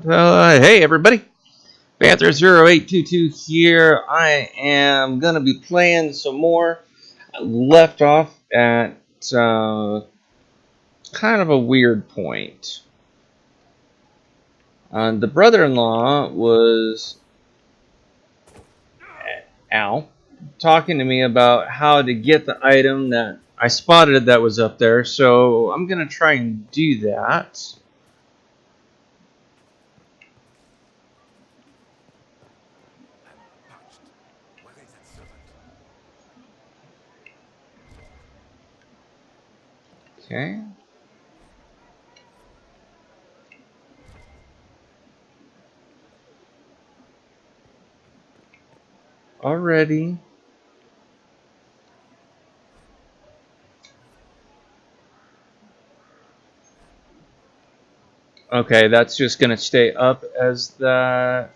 Hey everybody, Panther0822 here. I am going to be playing some more. I left off at kind of a weird point. The brother-in-law was talking to me about how to get the item that I spotted that was up there, so I'm going to try and do that. Okay. Already. Okay, that's just going to stay up as that.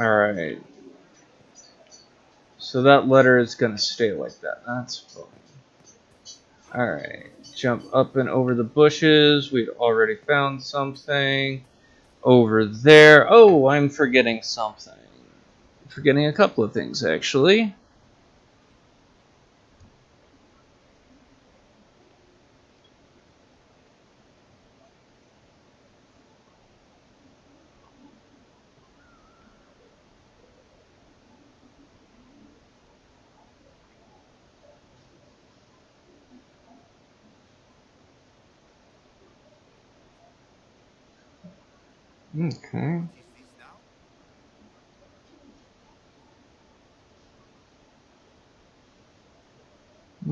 Alright. So that letter is going to stay like that. That's fine. Alright. Jump up and over the bushes. We'd already found something. Over there. Oh, I'm forgetting something. I'm forgetting a couple of things, actually. Okay.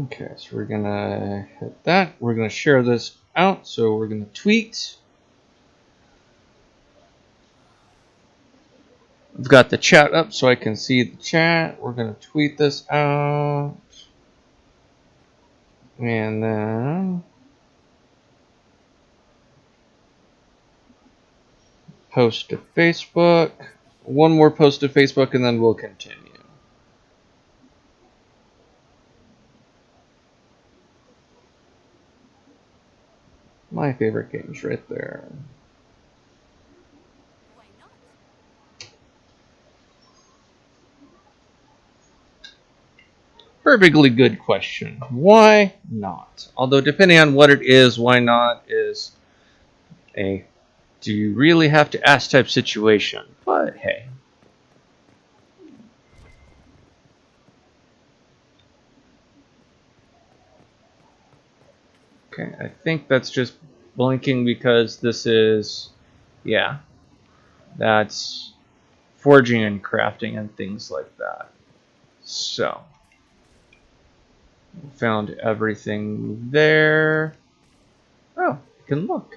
Okay, so we're gonna hit that. We're gonna share this out, so we're gonna tweet. I've got the chat up so I can see the chat. We're gonna tweet this out. And then post to Facebook. One more post to Facebook and then we'll continue. My favorite game's right there. Why not? Perfectly good question. Why not? Although depending on what it is, why not is a do you really have to ask type situation. But hey. Okay, I think that's just blinking because this is, yeah, that's forging and crafting and things like that. So, found everything there. Oh, you can look.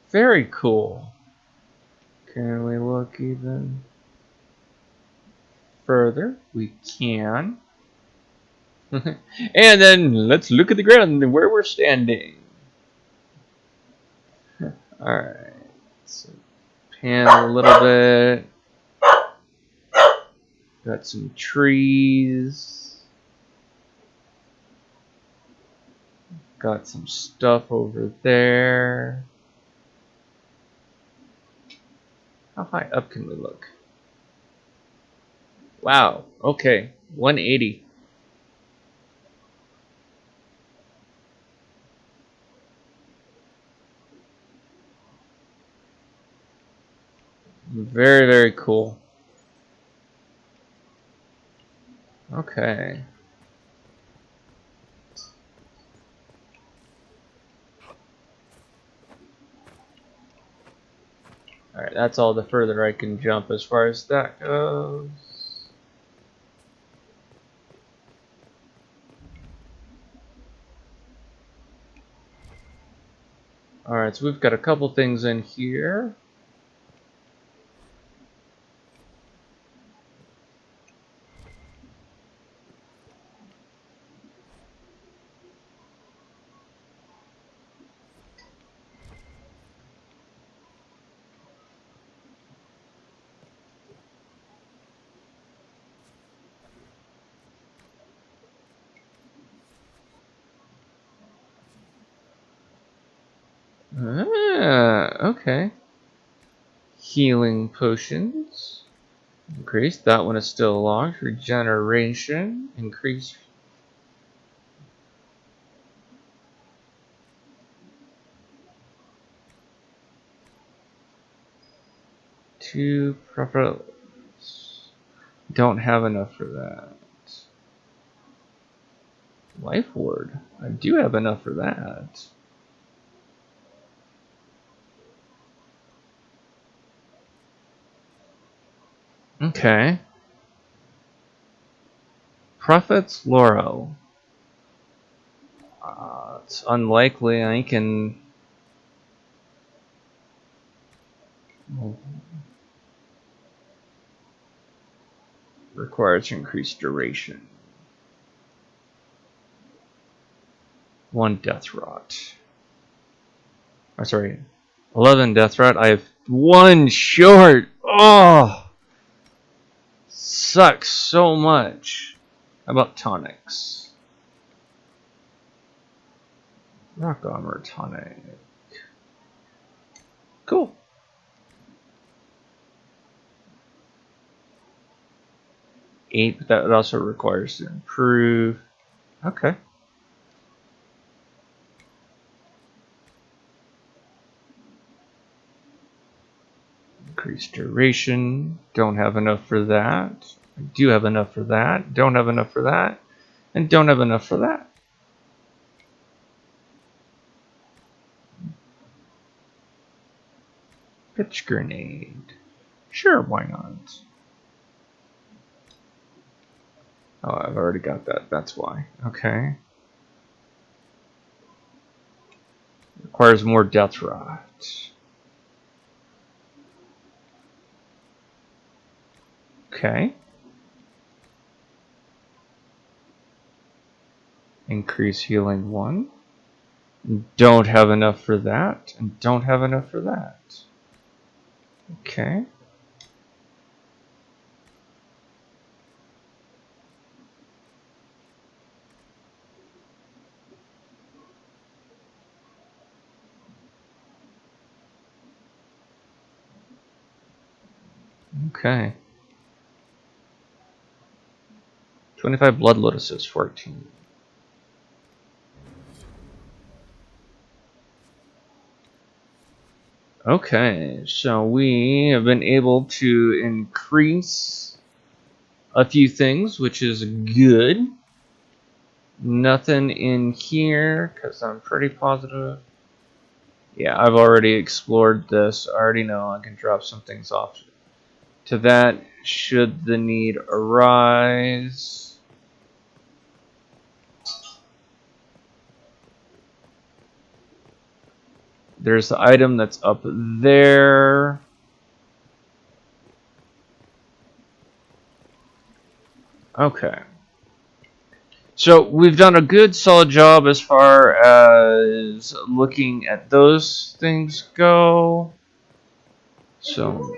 Very cool. Can we look even further? We can. And then let's look at the ground and where we're standing. Alright. So pan a little bit. Got some trees. Got some stuff over there. How high up can we look? Wow, okay, 180. Very, very cool. Okay. Alright, that's all the further I can jump as far as that goes. Alright, so we've got a couple things in here. Okay. Healing potions. Increase. That one is still locked. Regeneration. Increase. Two proper. Don't have enough for that. Life ward. I do have enough for that. Okay. Prophet's Laurel. It's unlikely I can. Requires increased duration. 1 death rot. Oh, sorry. 11 death rot. I have 1 short. Oh! Sucks so much. How about tonics? Rock armor tonic. Cool. Eight, but that also requires to improve. Okay. Increased duration. Don't have enough for that. I do have enough for that. Don't have enough for that. And don't have enough for that. Pitch grenade. Sure, why not? Oh, I've already got that. That's why. Okay. Requires more death rot. Okay. Increase healing 1. Don't have enough for that. And don't have enough for that. Okay. Okay. 25 blood lotuses, 14. Okay, so we have been able to increase a few things, which is good. Nothing in here, because I'm pretty positive. Yeah, I've already explored this. I already know I can drop some things off to that should the need arise. There's the item that's up there. Okay. So we've done a good solid job as far as looking at those things go. So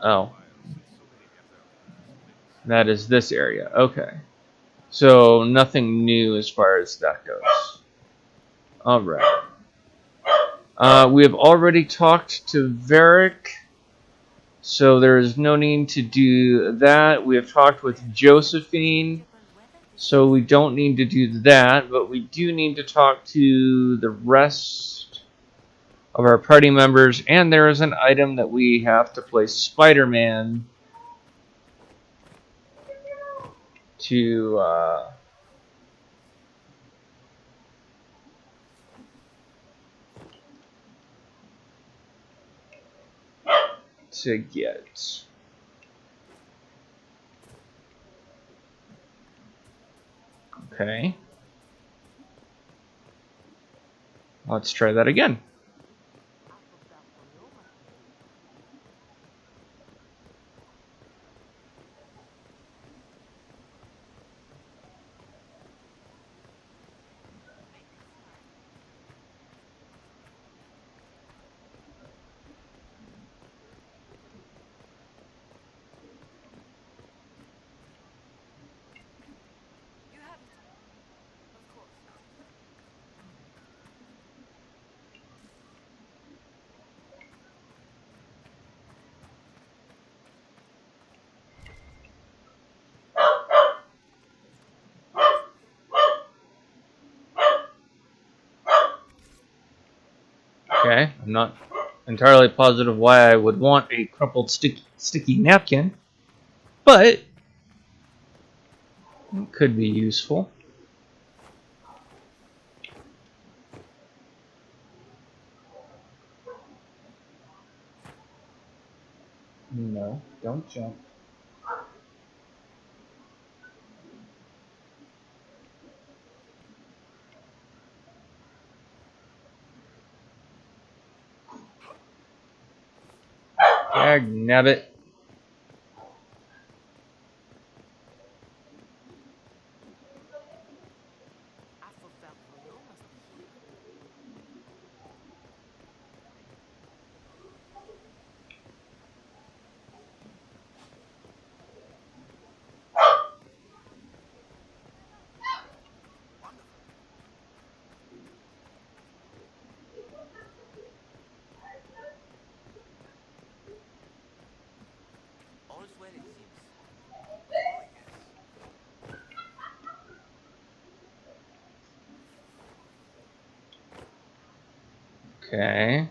oh, that is this area. Okay. So nothing new as far as that goes. All right. We have already talked to Varric, so there is no need to do that. We have talked with Josephine, so we don't need to do that, but we do need to talk to the rest of our party members, and there is an item that we have to place Spider-Man to get. Okay. Let's try that again. Okay, I'm not entirely positive why I would want a crumpled sticky napkin, but it could be useful. No, don't jump. Dag nabbit. I thought that Vale must be here. Wonderful. All's well, it seems. Oh, yes. Okay.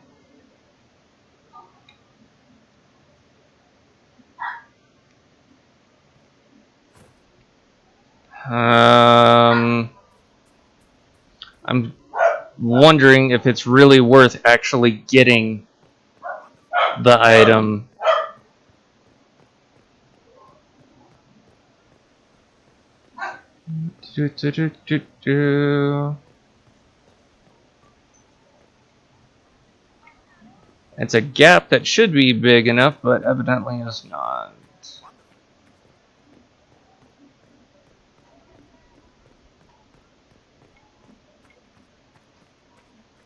I'm wondering if it's really worth actually getting Wonderful. the item. It's a gap that should be big enough, but evidently is not. Wonderful.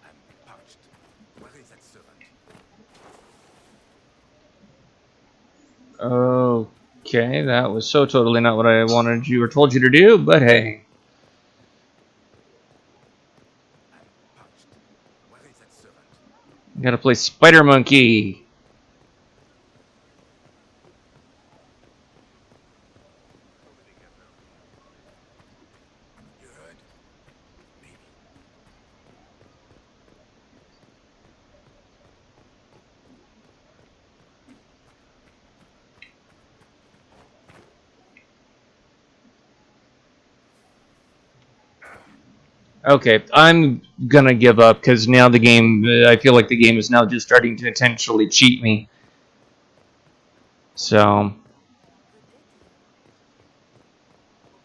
I'm parched. Where is that servant? Okay, that was so totally not what I wanted you or told you to do, but hey. I'm parched. Where is that servant? Gotta play Spider Monkey. You heard? Maybe. Okay, I'm gonna give up because now the game, I feel like the game is now just starting to intentionally cheat me. So, Good day to you.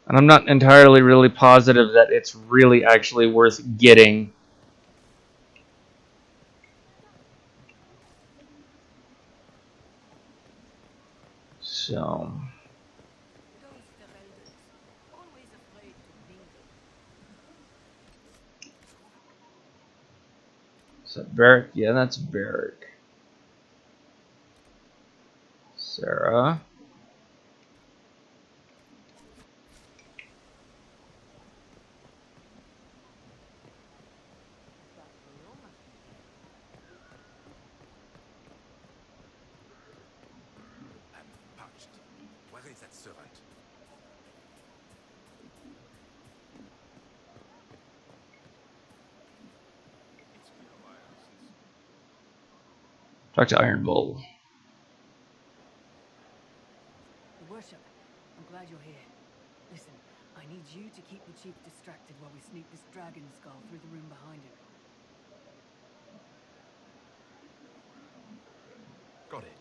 and I'm not entirely really positive that it's really actually worth getting. So, Those Fereldas, always afraid to mingle. is that Barrick? Yeah, that's Barrick. Sarah. That Vale must be here. I'm parched. Where is that servant? It's been a while since. Talk to Iron Bull. Your worship, I'm glad you're here. Listen, I need you to keep the chief distracted while we sneak this dragon skull through the room behind him. Got it.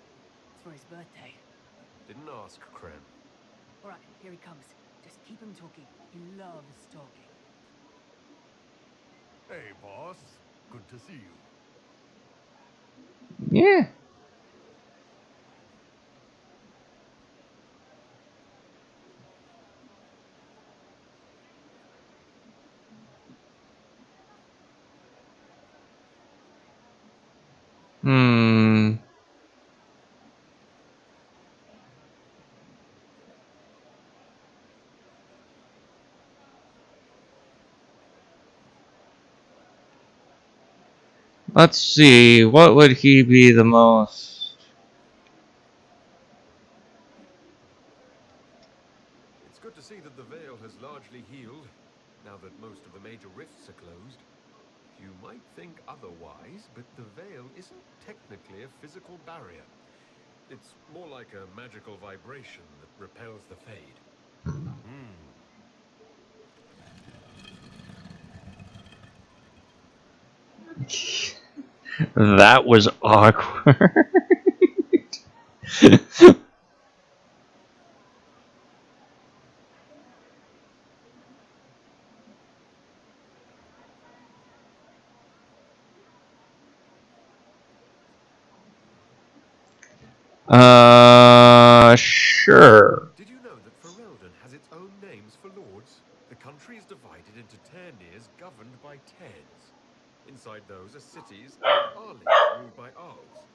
It's for his birthday. Didn't ask, Krem. Alright, here he comes. Just keep him talking. He loves talking. Hey, boss. Good to see you. Yeah. Hmm. Let's see. What would he be the most? It's good to see that the veil has largely healed, now that most of the major rifts are closed. You might might think otherwise, but the veil isn't technically a physical barrier. It's more like a magical vibration that repels the fade. That was awkward. Sure. Did you know that Ferelden has its own names for lords? The country is divided into Ternirs governed by Terns. Inside those are cities and Arlings ruled by Arls.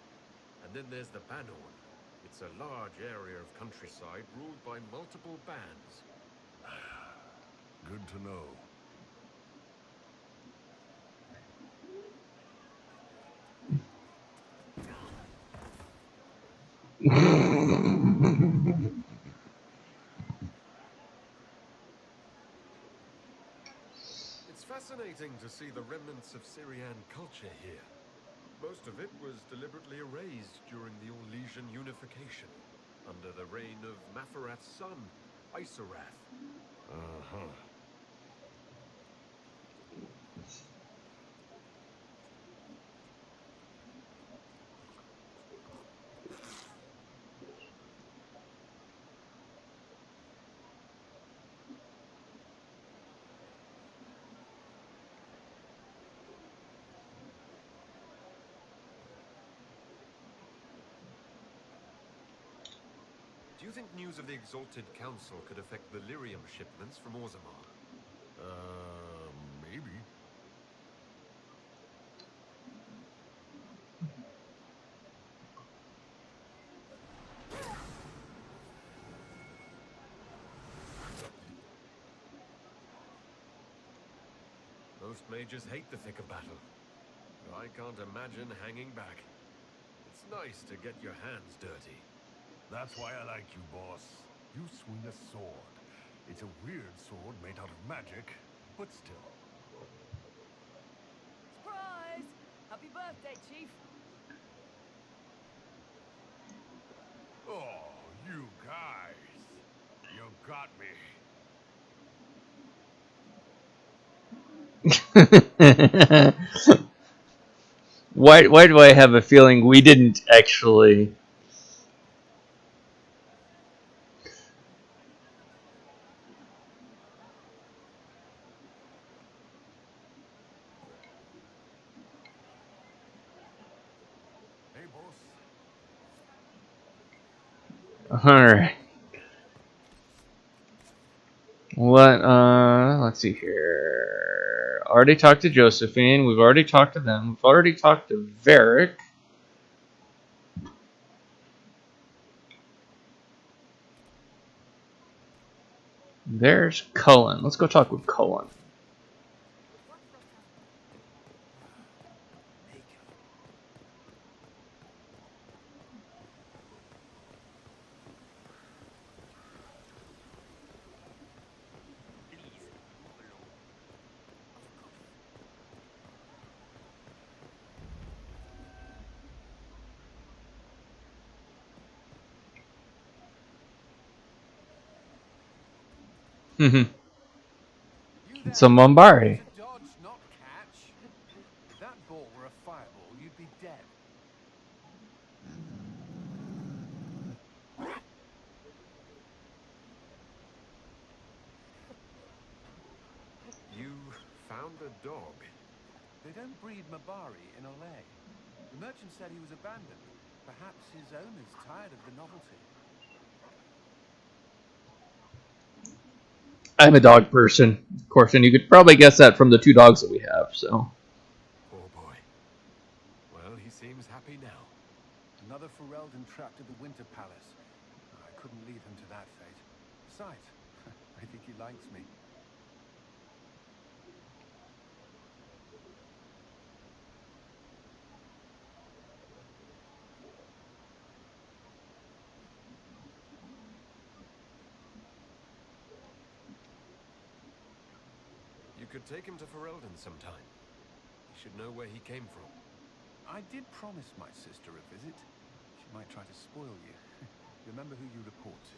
And then there's the Banorn. It's a large area of countryside ruled by multiple bands. Good to know. It's fascinating to see the remnants of Syrian culture here. Most of it was deliberately erased during the Orlesian unification, under the reign of Maferath's son, Isarath. Uh-huh. Do you think news of the Exalted Council could affect the lyrium shipments from Orzammar? Maybe. Most mages hate the thick of battle. I can't imagine hanging back. It's nice to get your hands dirty. That's why I like you, boss. You swing a sword. It's a weird sword made out of magic, but still. Surprise! Happy birthday, Chief. Oh, you guys. You got me. Why do I have a feeling we didn't actually? Hey, boss. Alright. What, let's see here. Already talked to Josephine. We've already talked to them. We've already talked to Varric. There's Cullen. Let's go talk with Cullen. Please, move along. Of course. It's a Mombari. To dodge, not catch. If that ball were a fireball, you'd be dead. You found a dog. They don't breed Mabari in Olay. The merchant said he was abandoned. Perhaps his owner's tired of the novelty. I'm a dog person, of course, and you could probably guess that from the two dogs that we have, so. Poor boy. Well, he seems happy now. Another Ferelden trapped at the Winter Palace. I couldn't leave him to that fate. Besides, I think he likes me. You could take him to Ferelden sometime. He should know where he came from. I did promise my sister a visit. She might try to spoil you. Remember who you report to.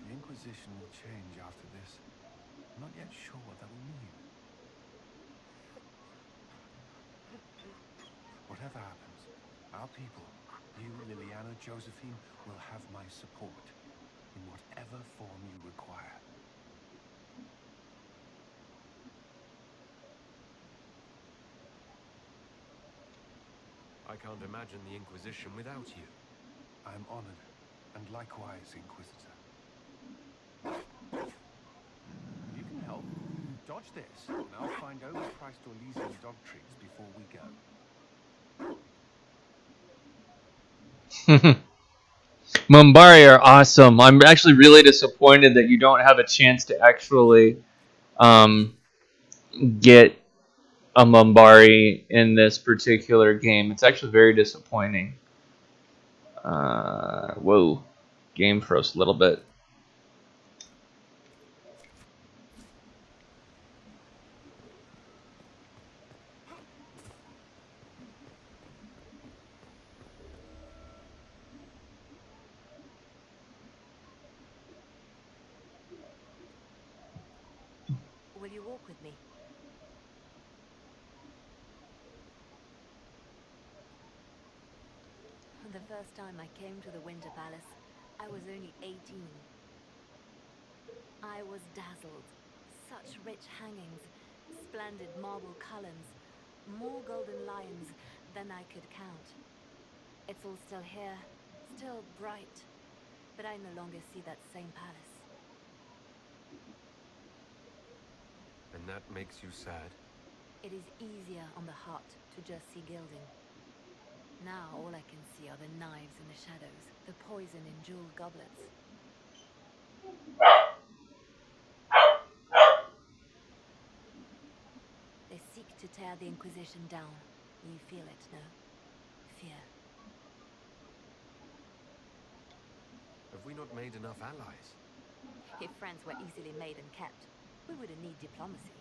The Inquisition will change after this. I'm not yet sure what that will mean. Whatever happens, our people, you, Liliana, Josephine, will have my support in whatever form you require. I can't imagine the Inquisition without you. I am honored, and likewise, Inquisitor. You can help. Dodge this, and I'll find overpriced Orlesian dog treats before we go. Mumbari are awesome. I'm actually really disappointed that you don't have a chance to actually get a Mumbari in this particular game. It's actually very disappointing. Whoa. Game froze a little bit. Will you walk with me? The first time I came to the Winter Palace, I was only 18. I was dazzled. Such rich hangings, splendid marble columns, more golden lions than I could count. It's all still here, still bright, but I no longer see that same palace. And that makes you sad? It is easier on the heart to just see gilding. Now all I can see are the knives in the shadows, the poison in jeweled goblets. They seek to tear the Inquisition down. You feel it, no? Fear. Have we not made enough allies? If friends were easily made and kept, we wouldn't need diplomacy.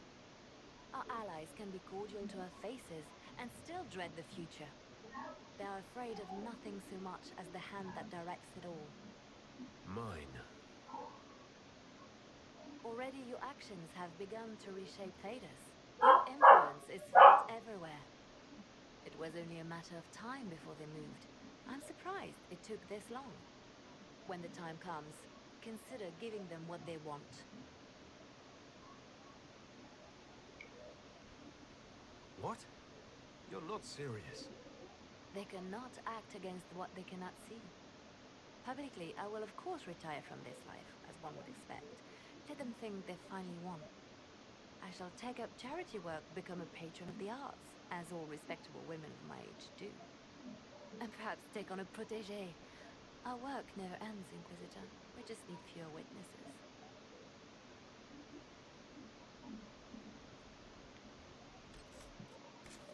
Our allies can be cordial to our faces and still dread the future. They are afraid of nothing so much as the hand that directs it all. Mine. Already your actions have begun to reshape Thedas. Your influence is felt everywhere. It was only a matter of time before they moved. I'm surprised it took this long. When the time comes, consider giving them what they want. What? You're not serious. They cannot act against what they cannot see. Publicly, I will of course retire from this life, as one would expect. Let them think they've finally won. I shall take up charity work, become a patron of the arts, as all respectable women of my age do. And perhaps take on a protégé. Our work never ends, Inquisitor. We just need fewer witnesses.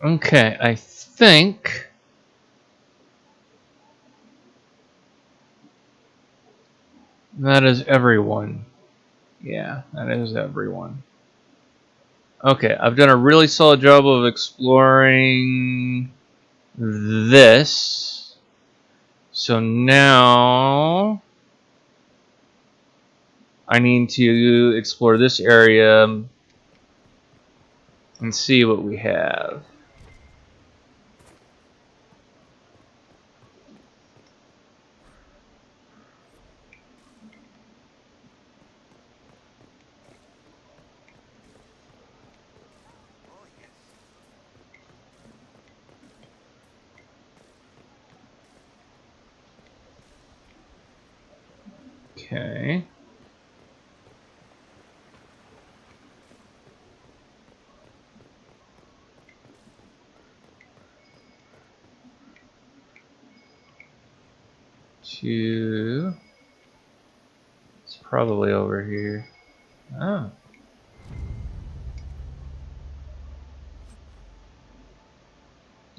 Okay, I think that is everyone. Yeah, that is everyone. Okay, I've done a really solid job of exploring this. So now I need to explore this area and see what we have. Okay. Two. It's probably over here. Oh.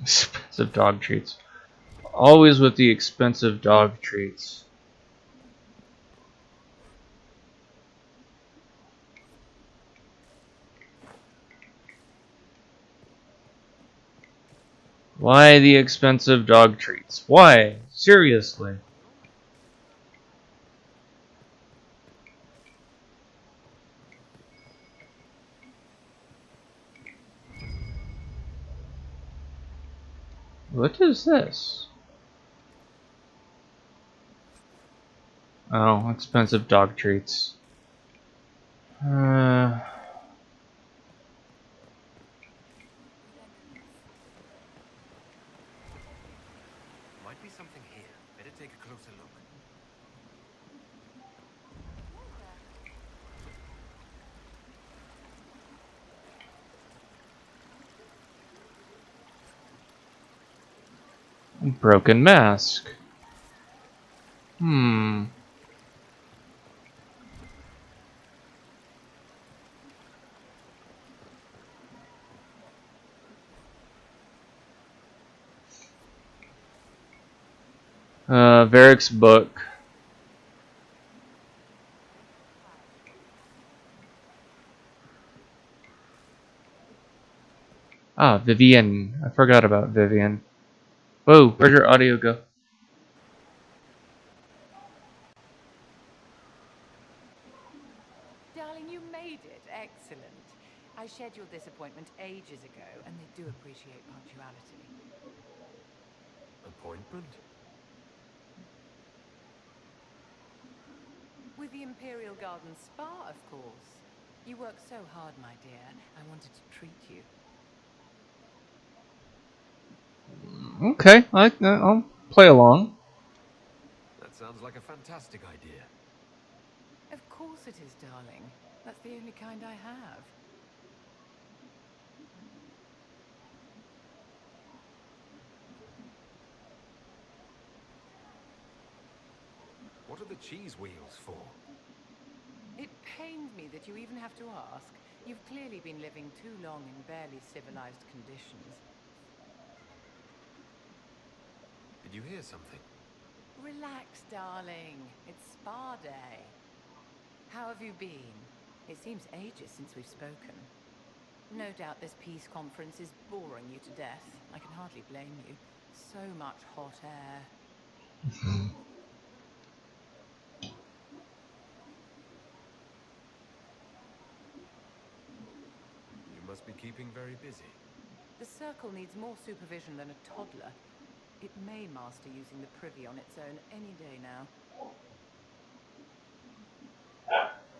Expensive dog treats. Always with the expensive dog treats. Why the expensive dog treats? Why? Seriously. What is this? Oh, expensive dog treats. Might be something here. Better take a closer look. Broken mask. Hmm. Varric's book. Ah, Vivian. I forgot about Vivian. Whoa, where'd your audio go? Darling, you made it. Excellent. I scheduled this appointment ages ago, and they do appreciate punctuality. Appointment? With the Imperial Garden Spa, of course. You work so hard, my dear. I wanted to treat you. Okay, I'll play along. That sounds like a fantastic idea. Of course it is, darling. That's the only kind I have. What are the cheese wheels for? It pains me that you even have to ask. You've clearly been living too long in barely civilized conditions. Did you hear something? Relax, darling. It's spa day. How have you been? It seems ages since we've spoken. No doubt this peace conference is boring you to death. I can hardly blame you. So much hot air. You must be keeping very busy. The circle needs more supervision than a toddler. It may master using the privy on its own any day now.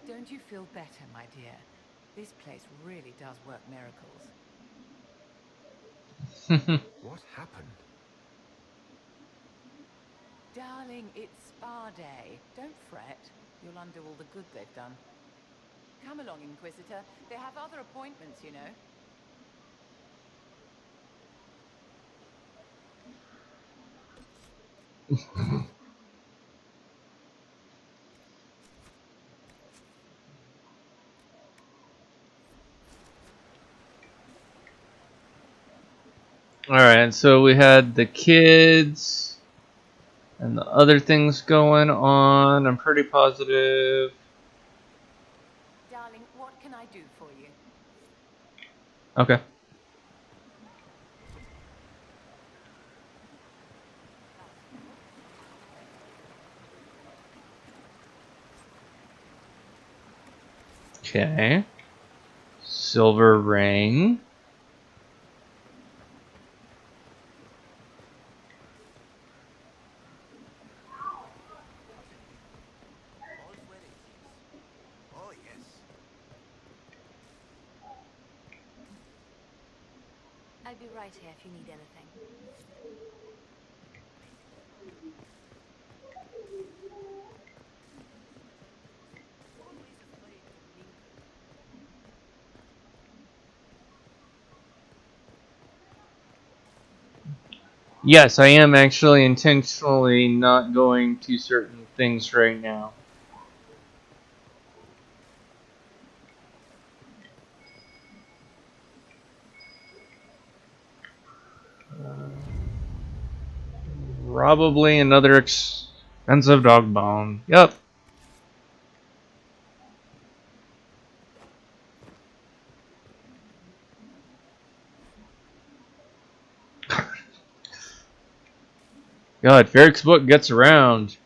Don't you feel better, my dear? This place really does work miracles. What happened? Darling, it's spa day. Don't fret. You'll undo all the good they've done. Come along, Inquisitor. They have other appointments, you know. Alright, so we had the kids and the other things going on. I'm pretty positive. Darling, what can I do for you? Okay. Okay. Silver ring. All's well, it seems. Oh, yes. I'll be right here if you need anything. Always afraid to mingle. Yes, I am actually intentionally not going to certain things right now. Probably another expensive dog bone. Yep. God, Ferric's book gets around.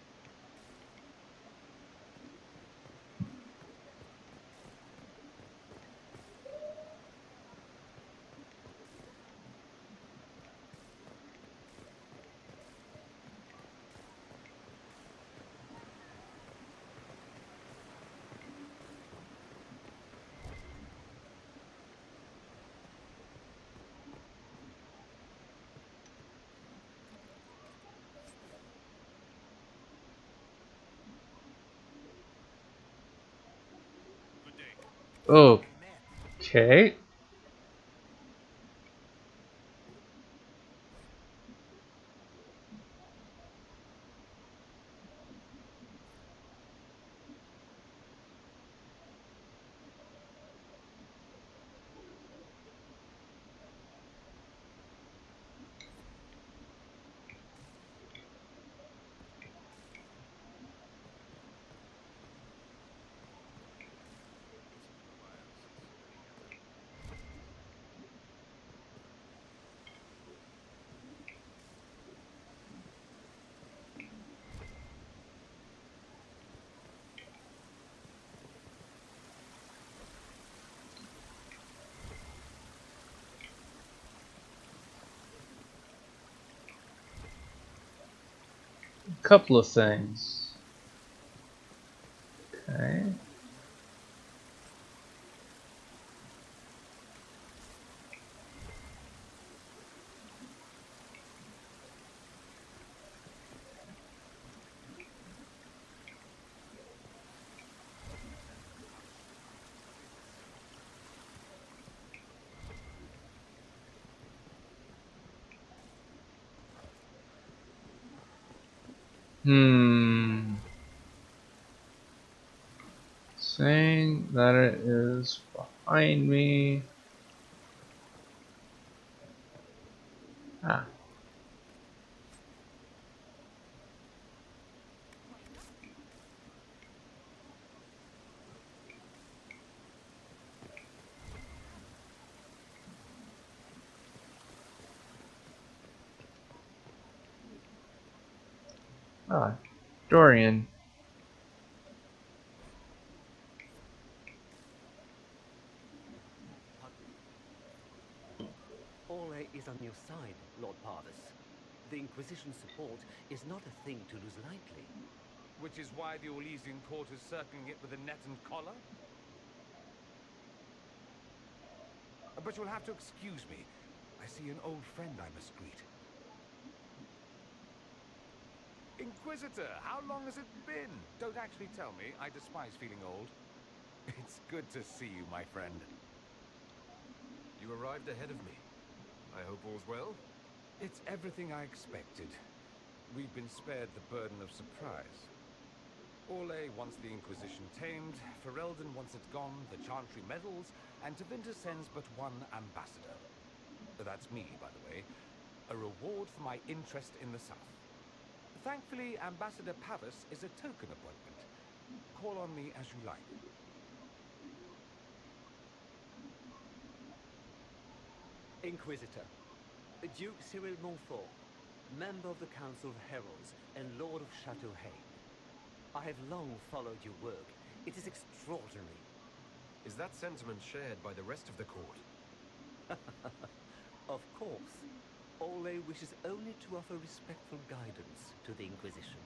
Okay. Couple of things. Okay. Saying that it is behind me. Ah. Ah. Dorian. Ole is on your side, Lord Parvis. The Inquisition's support is not a thing to lose lightly. Which is why the Orlesian court is circling it with a net and collar? But you'll have to excuse me. I see an old friend I must greet. Inquisitor, how long has it been? Don't actually tell me. I despise feeling old. It's good to see you, my friend. You arrived ahead of me. I hope all's well? It's everything I expected. We've been spared the burden of surprise. Orlais wants the Inquisition tamed, Ferelden wants it gone, the Chantry meddles, and Tevinter sends but one ambassador. That's me, by the way. A reward for my interest in the South. Thankfully, Ambassador Pavis is a token appointment. Call on me as you like. Inquisitor, Duke Cyril Montfort, member of the Council of Heralds and Lord of Chateau Hay. I have long followed your work. It is extraordinary. Is that sentiment shared by the rest of the court? Of course. Ole wishes only to offer respectful guidance to the Inquisition.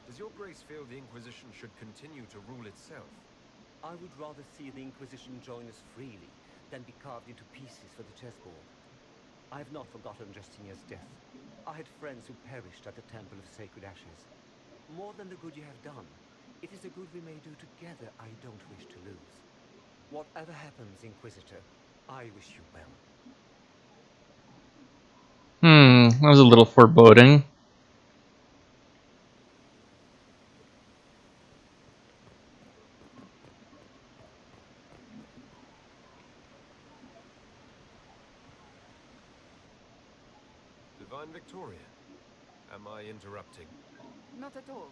Does your grace feel the Inquisition should continue to rule itself? I would rather see the Inquisition join us freely than be carved into pieces for the chessboard. I have not forgotten Justinian's death. I had friends who perished at the Temple of Sacred Ashes. More than the good you have done, it is a good we may do together I don't wish to lose. Whatever happens, Inquisitor, I wish you well. That was a little foreboding. Divine Victoria, am I interrupting? Not at all.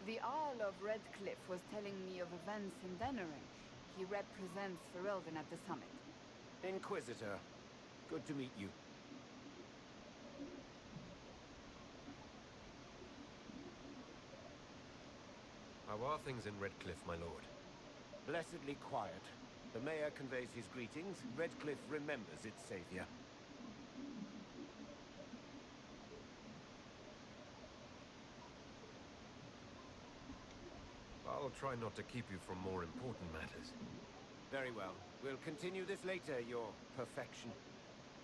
The Earl of Redcliffe was telling me of events in Denerim. He represents Ferelden at the summit. Inquisitor, good to meet you. How are things in Redcliffe, my lord? Blessedly quiet. The mayor conveys his greetings. Redcliffe remembers its savior. I'll try not to keep you from more important matters. Very well. We'll continue this later, your perfection.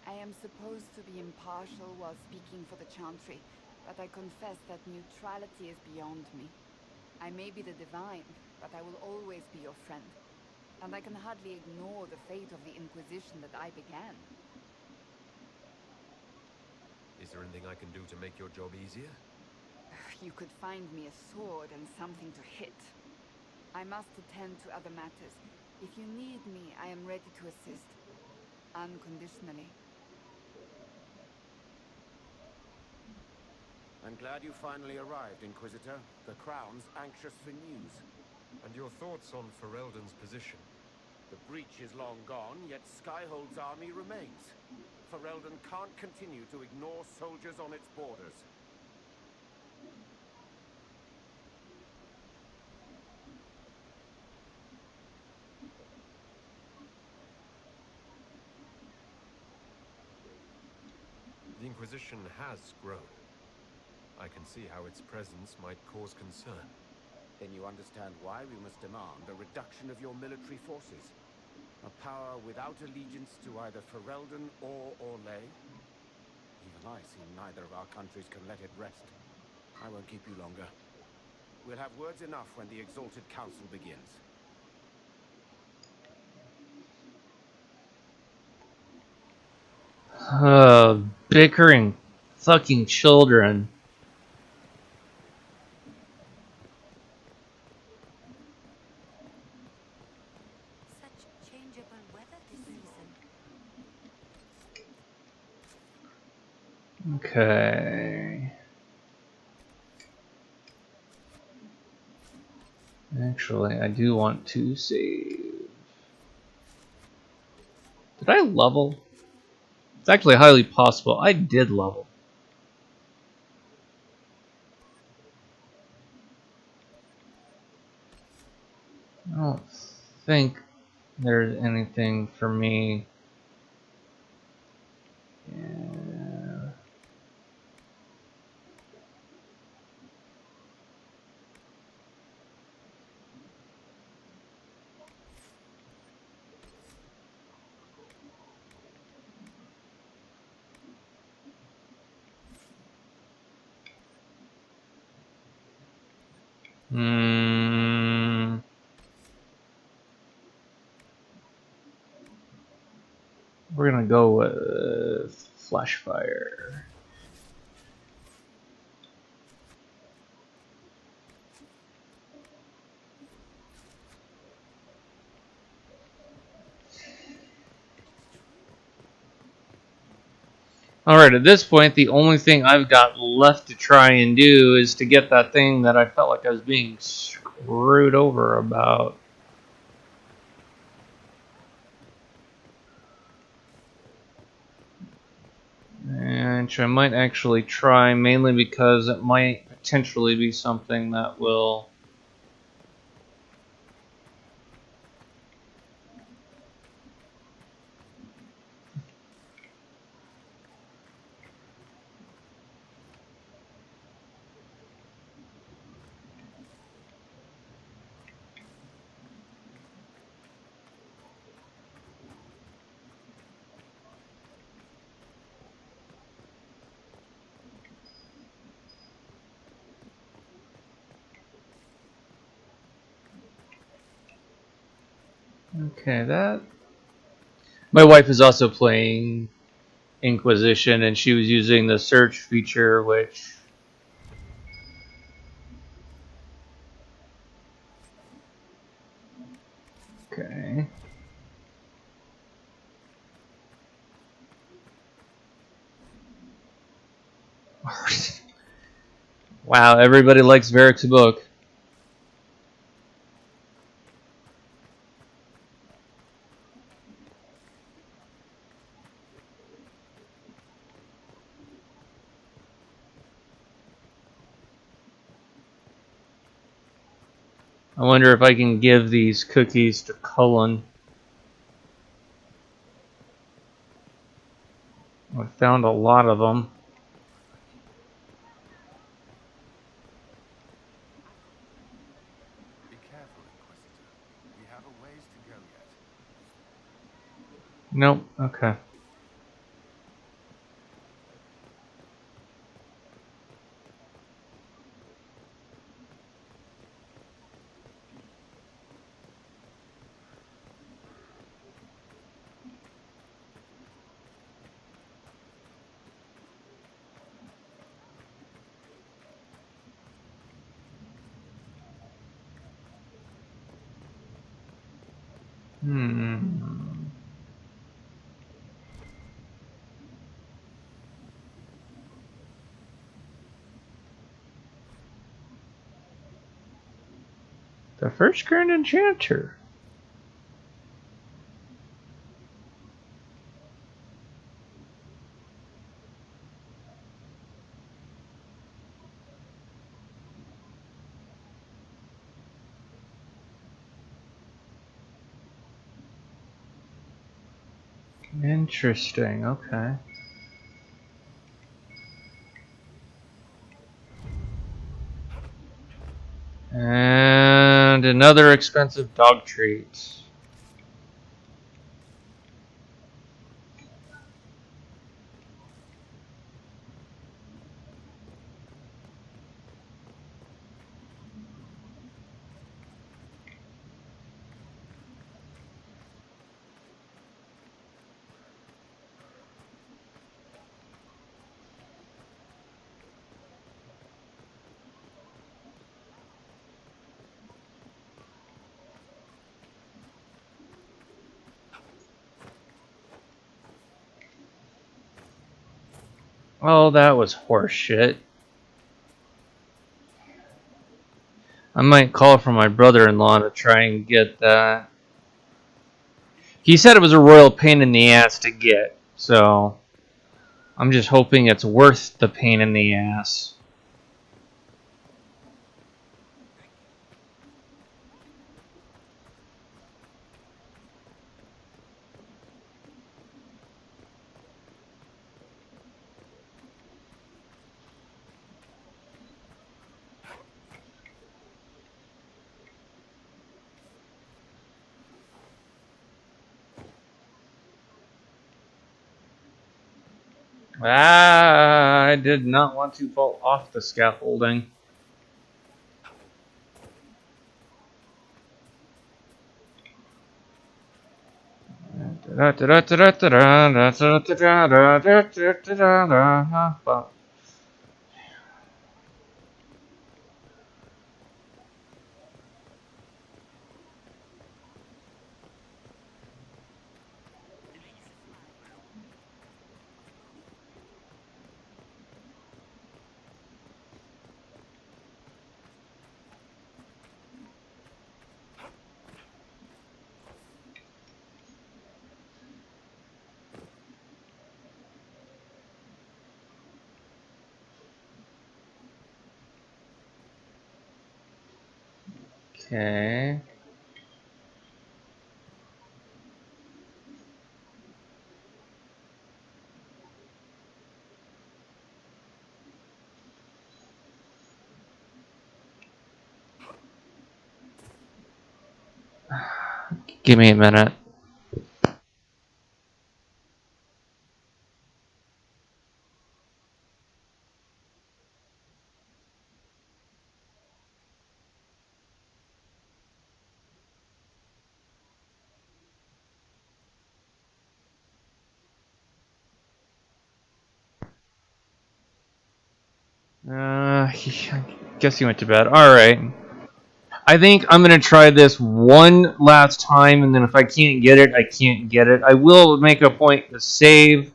I am supposed to be impartial while speaking for the Chantry, but I confess that neutrality is beyond me. I may be the divine, but I will always be your friend. And I can hardly ignore the fate of the Inquisition that I began. Is there anything I can do to make your job easier? You could find me a sword and something to hit. I must attend to other matters. If you need me, I am ready to assist. Unconditionally. I'm glad you finally arrived, Inquisitor. The Crown's anxious for news. And your thoughts on Ferelden's position? The breach is long gone, yet Skyhold's army remains. Ferelden can't continue to ignore soldiers on its borders. The Inquisition has grown. I can see how its presence might cause concern. Then you understand why we must demand a reduction of your military forces. A power without allegiance to either Ferelden or Orlais. Even I see neither of our countries can let it rest. I won't keep you longer. We'll have words enough when the Exalted Council begins. Bickering fucking children. Such changeable weather this season. Okay. Actually, I do want to save. Did I level? It's actually highly possible. I did level. I don't think there's anything for me. Yeah. We're gonna go with Flash Fire. Alright, at this point, the only thing I've got left to try and do is to get that thing that I felt like I was being screwed over about. Which I might actually try, mainly because it might potentially be something that will... Okay, that... My wife is also playing Inquisition, and she was using the search feature, which... Okay. Wow, everybody likes Varric's book. I wonder if I can give these cookies to Cullen. I found a lot of them. Be careful, Inquisitor. We have a ways to go yet. Nope. Okay. The first Grand Enchanter. Interesting, okay. And another expensive dog treat. Oh, that was horseshit. I might call for my brother-in-law to try and get that. He said it was a royal pain in the ass to get, so I'm just hoping it's worth the pain in the ass. Ah, I did not want to fall off the scaffolding. Okay. Give me a minute. I guess he went to bed. Alright. I think I'm going to try this one last time, and then if I can't get it, I can't get it. I will make a point to save.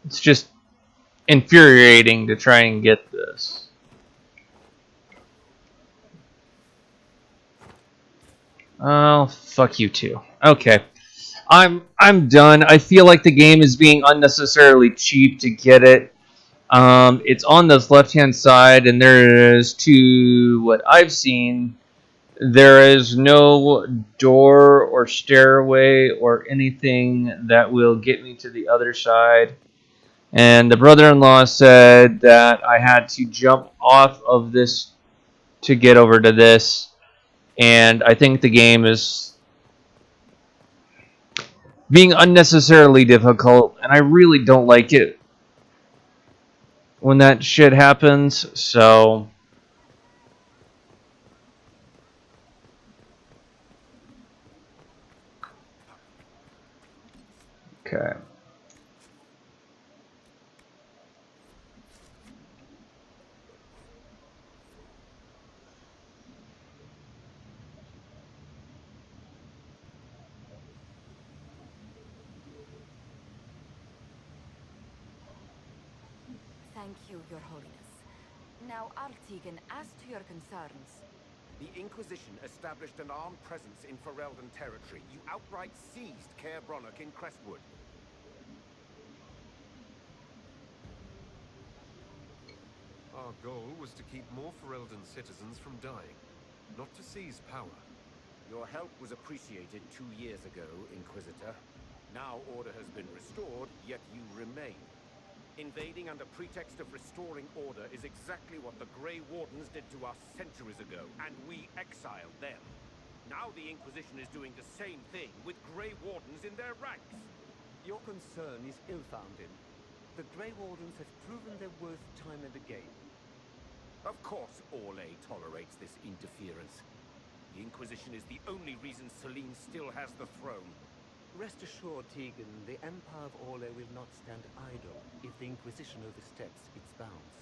It's just infuriating to try and get this. Oh, fuck you too. Okay. I'm done. I feel like the game is being unnecessarily cheap to get it. It's on this left-hand side, and there is, to what I've seen, there is no door or stairway or anything that will get me to the other side. And the brother-in-law said that I had to jump off of this to get over to this. And I think the game is being unnecessarily difficult, and I really don't like it when that shit happens, so... Okay. Thank you, Your Holiness. Now, Artigan, as to your concerns. The Inquisition established an armed presence in Ferelden territory. You outright seized Caer Bronach in Crestwood. Our goal was to keep more Ferelden citizens from dying, not to seize power. Your help was appreciated 2 years ago, Inquisitor. Now order has been restored, yet you remain. Invading under pretext of restoring order is exactly what the Grey Wardens did to us centuries ago, and we exiled them. Now the Inquisition is doing the same thing with Grey Wardens in their ranks. Your concern is ill-founded. The Grey Wardens have proven their worth time and again. Of course Orlais tolerates this interference. The Inquisition is the only reason Selene still has the throne. Rest assured, Tegan, the Empire of Orlais will not stand idle if the Inquisition oversteps its bounds.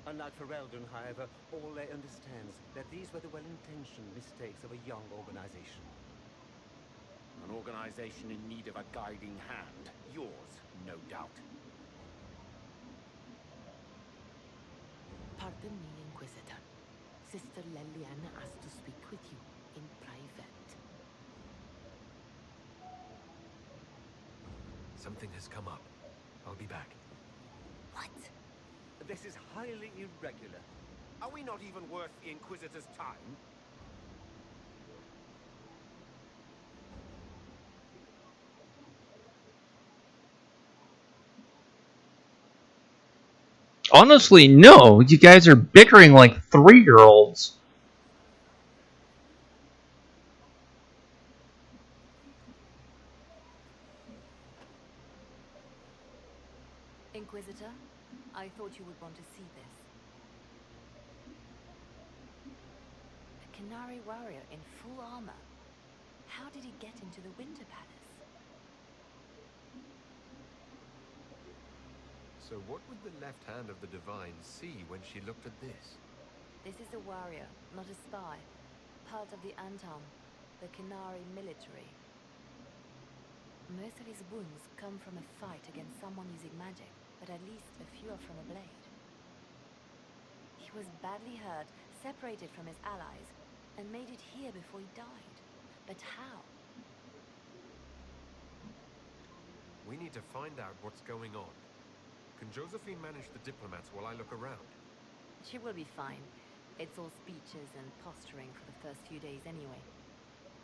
Unlike Ferelden, however, Orlais understands that these were the well-intentioned mistakes of a young organization. An organization in need of a guiding hand. Yours, no doubt. Pardon me, Inquisitor. Sister Leliana asked to speak with you in private. Something has come up. I'll be back. What? This is highly irregular. Are we not even worth the Inquisitor's time? Honestly, no. You guys are bickering like 3-year-olds. Inquisitor, I thought you would want to see this. A Canary warrior in full armor. How did he get into the Winter Palace? So what would the left hand of the Divine see when she looked at this? This is a warrior, not a spy. Part of the Anton, the Canary military. Most of his wounds come from a fight against someone using magic, but at least a few are from a blade. He was badly hurt, separated from his allies, and made it here before he died. But how? We need to find out what's going on. Can Josephine manage the diplomats while I look around? She will be fine. It's all speeches and posturing for the first few days anyway.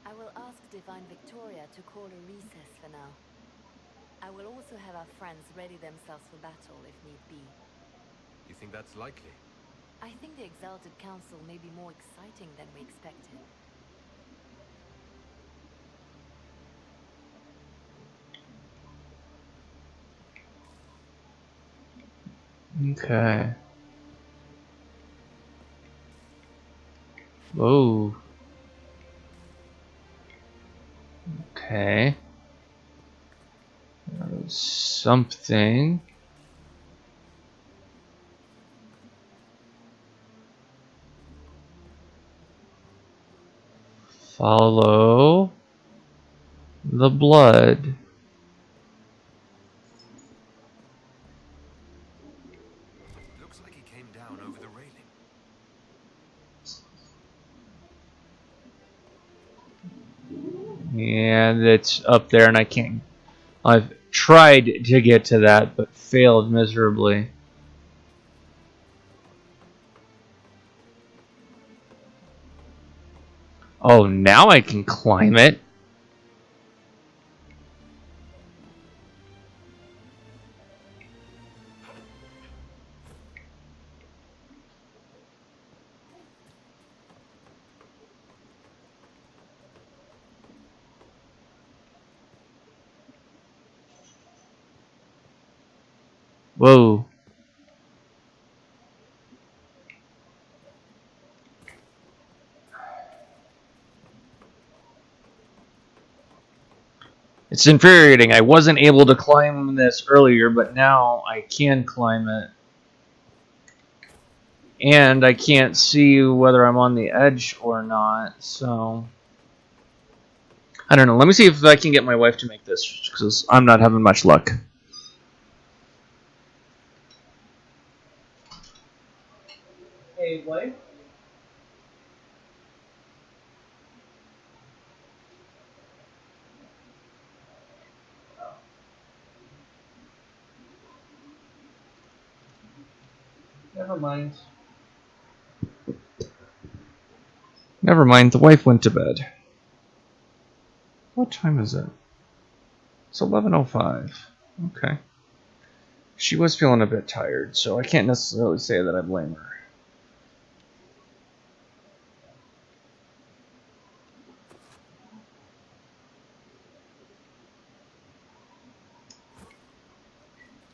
I will ask Divine Victoria to call a recess for now. I will also have our friends ready themselves for battle if need be. You think that's likely? I think the Exalted Council may be more exciting than we expected. Okay. Whoa. Okay. Something. Follow the blood. Yeah, that's up there and I can't... I've tried to get to that, but failed miserably. Oh, now I can climb it. Whoa. It's infuriating. I wasn't able to climb this earlier, but now I can climb it. And I can't see whether I'm on the edge or not, so... I don't know. Let me see if I can get my wife to make this, because I'm not having much luck. Hey, wife? Never mind. Never mind, the wife went to bed. What time is it? It's 11:05. Okay. She was feeling a bit tired, so I can't necessarily say that I blame her.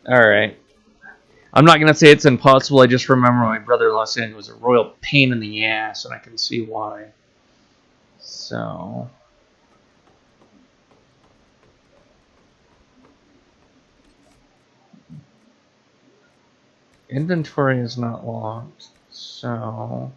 Alright. I'm not going to say it's impossible, I just remember my brother-in-law saying it was a royal pain in the ass, and I can see why. So... Inventory is not locked, so...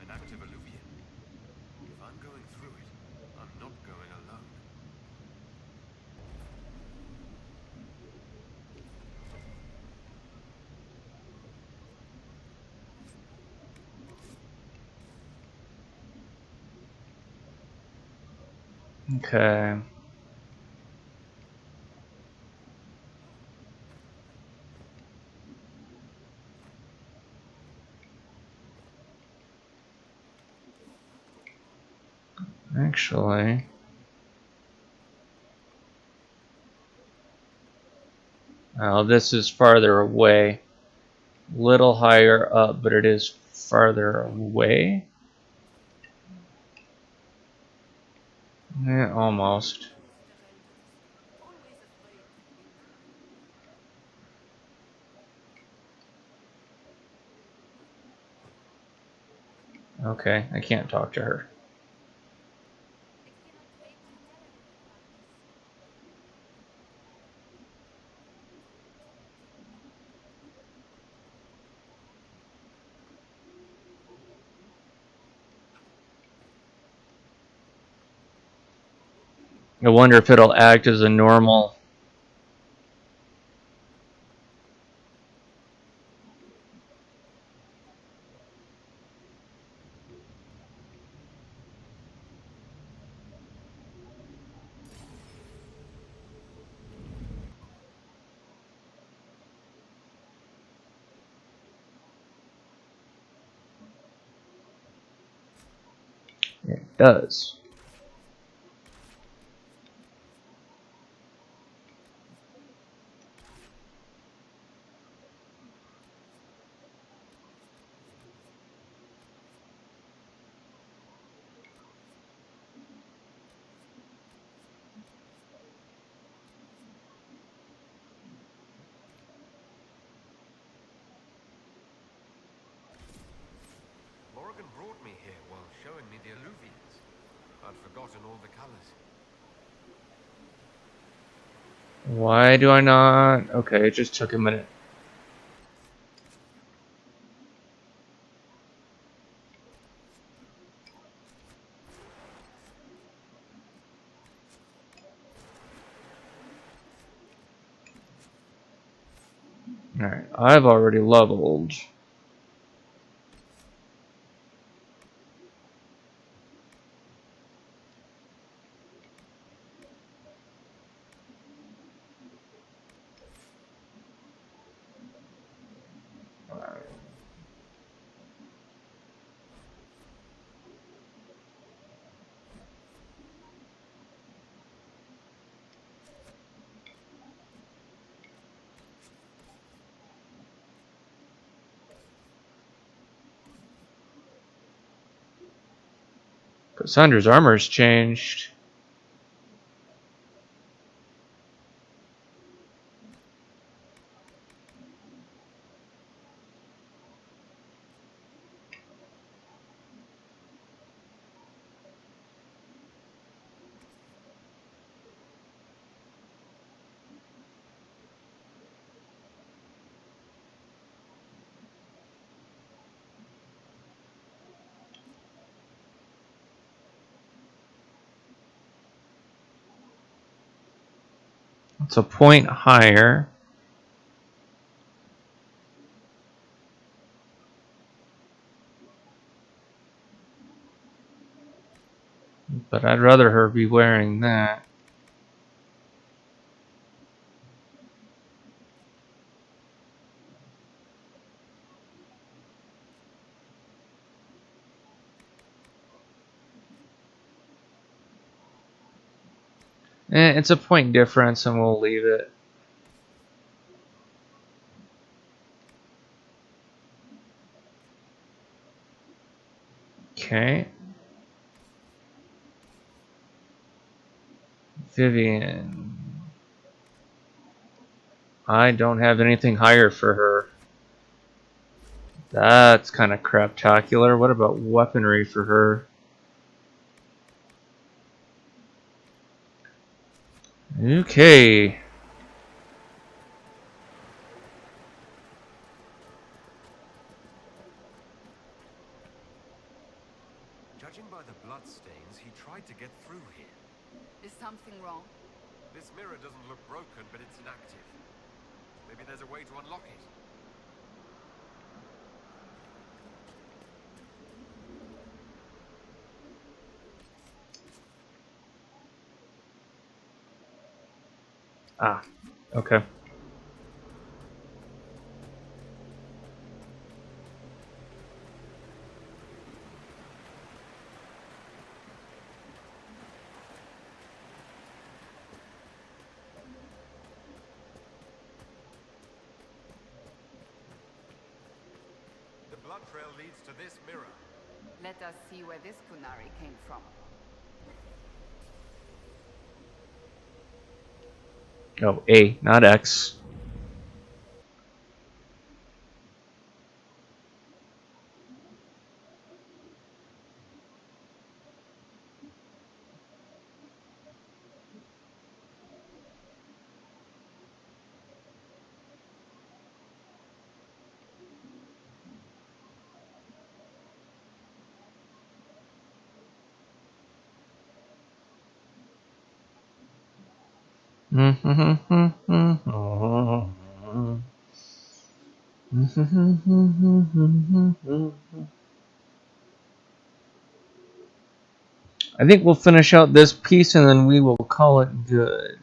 An active alluvium. If I'm going through it, I'm not going alone. Okay. Actually... Oh, this is farther away. Little higher up, but it is farther away. Yeah, almost. Okay, I can't talk to her. I wonder if it'll act as a normal... does. Morrigan brought me here while showing me the alluvions. I'd forgotten all the colors. Why do I not? Okay, it just took a minute. Alright, I've already leveled. Cassandra's armor's changed. It's a point higher. But I'd rather her be wearing that. It's a point difference and we'll leave it. Okay. Vivian. I don't have anything higher for her. That's kind of craptacular. What about weaponry for her? Okay. Judging by the bloodstains, he tried to get through here. Is something wrong? This mirror doesn't look broken, but it's inactive. Maybe there's a way to unlock it. Ah, okay. The blood trail leads to this mirror. Let us see where this Kunari came from. Oh, A, not X. I think we'll finish out this piece and then we will call it good.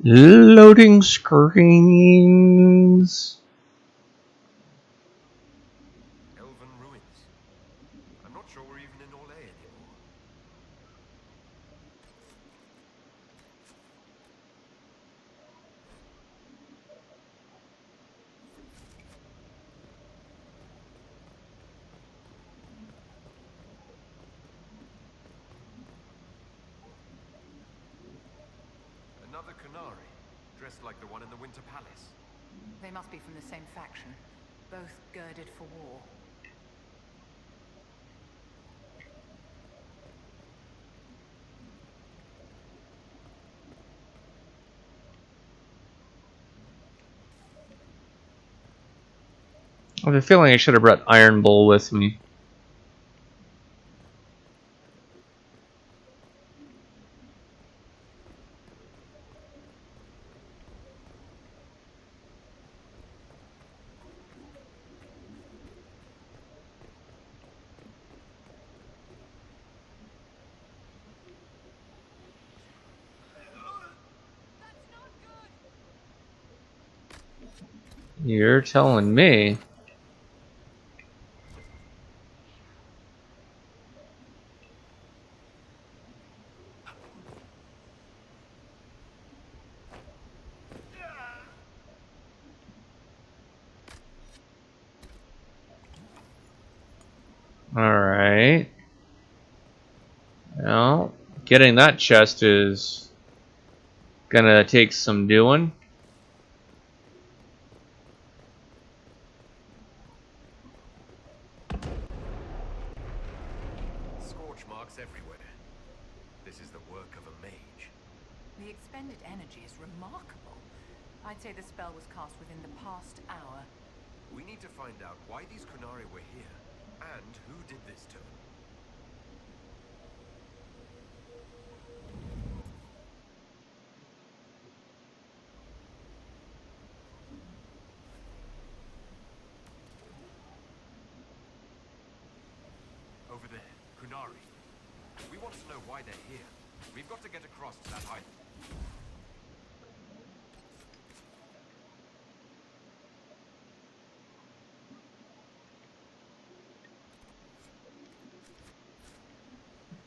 Loading screens. Elven ruins. I'm not sure we're even in Orlais anymore. Another Canary, dressed like the one in the Winter Palace. They must be from the same faction, both girded for war. I have a feeling I should have brought Iron Bull with me. You're telling me. Alright. Well, getting that chest is gonna take some doing. Scorch marks everywhere. This is the work of a mage. The expended energy is remarkable. I'd say the spell was cast within the past hour. We need to find out why these Kunari were here, and who did this to them. Over there, Kunari. We want to know why they're here. We've got to get across to that island.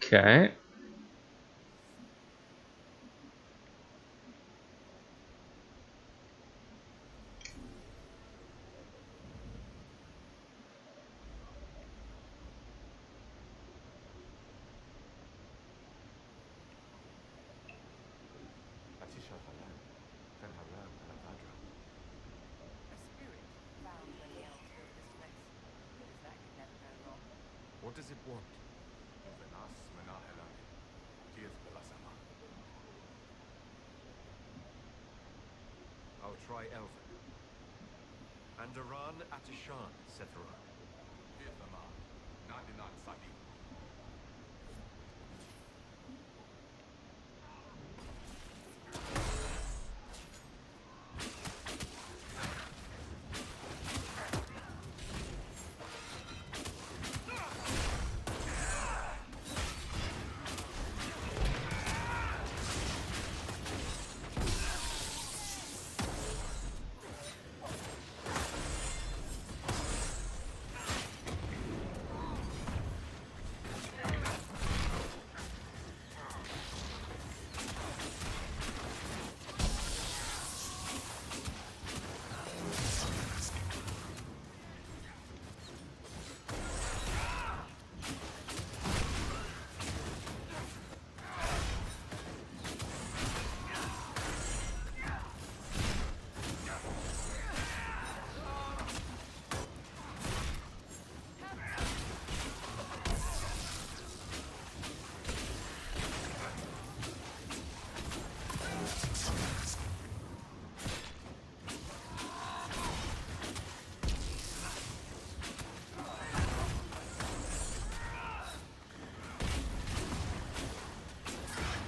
Okay. A spirit found when the elves built this place. Because that could never go wrong. What does it want? I'll try Elven. Andaran Atishan, Setharan.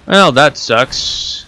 Well, that sucks.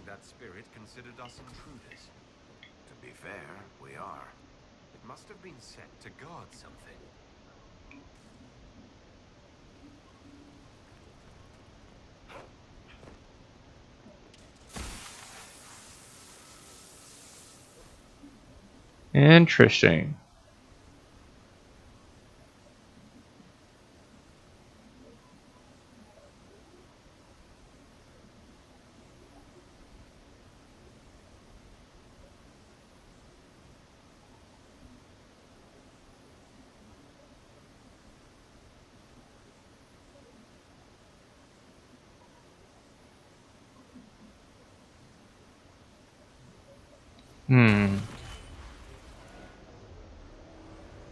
that spirit considered us intruders. To be fair, we are. It must have been set to guard something. Interesting.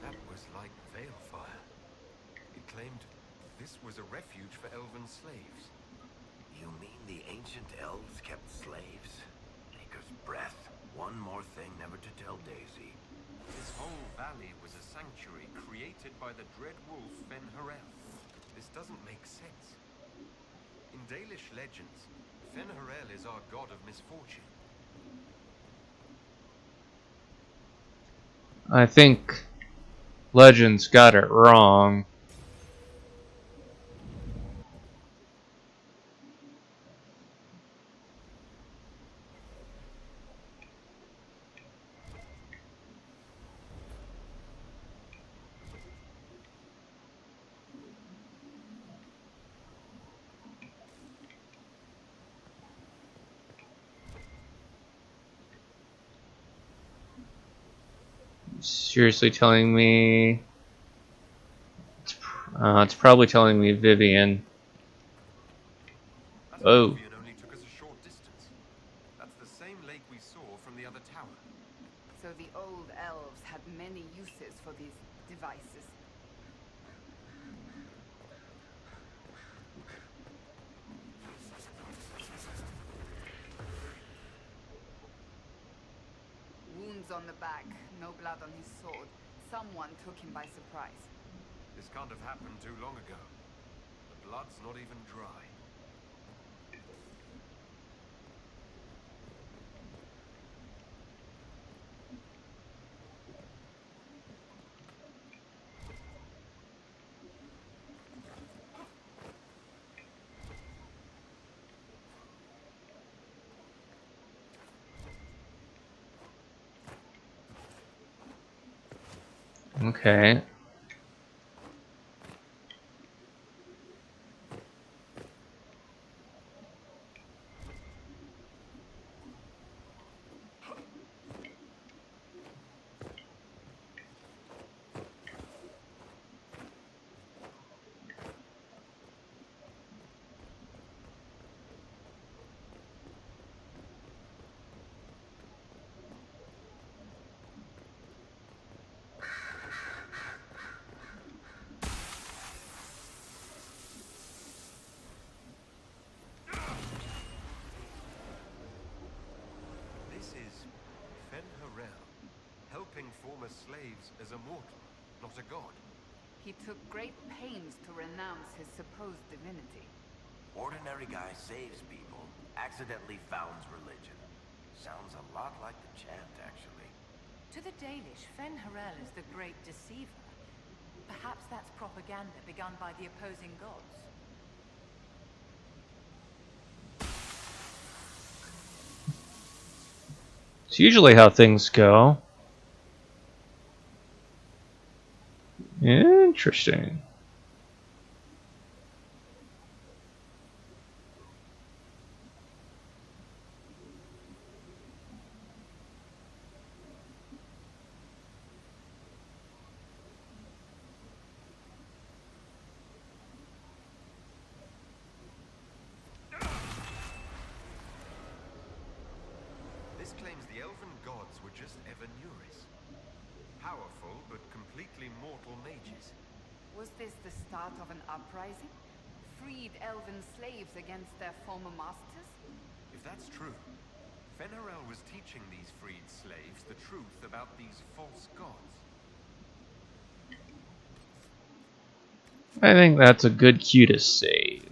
That was like Veilfire. It claimed this was a refuge for elven slaves. You mean the ancient elves kept slaves? Maker's breath. One more thing never to tell Daisy. This whole valley was a sanctuary created by the dread wolf Fen'Harel. This doesn't make sense. In Dalish legends, Fen'Harel is our god of misfortune. I think Legends got it wrong. Seriously telling me it's probably telling me Vivian. That Oh. Vivian only took us a short distance. That's the same lake we saw from the other tower. So the old elves had many uses for these devices. Wounds on the back, no blood on his sword. Someone took him by surprise. This can't have happened too long ago. The blood's not even dry. Okay. This is Fen'Harel, helping former slaves as a mortal, not a god. He took great pains to renounce his supposed divinity. Ordinary guy saves people, accidentally founds religion. Sounds a lot like the chant, actually. To the Dalish, Fen'Harel is the great deceiver. Perhaps that's propaganda begun by the opposing gods. It's usually how things go. Interesting. This claims the elven gods were just Evanuris. Powerful, but completely mortal mages. Was this the start of an uprising? Freed elven slaves against their former masters? If that's true, Fen'Harel was teaching these freed slaves the truth about these false gods. I think that's a good cue to save.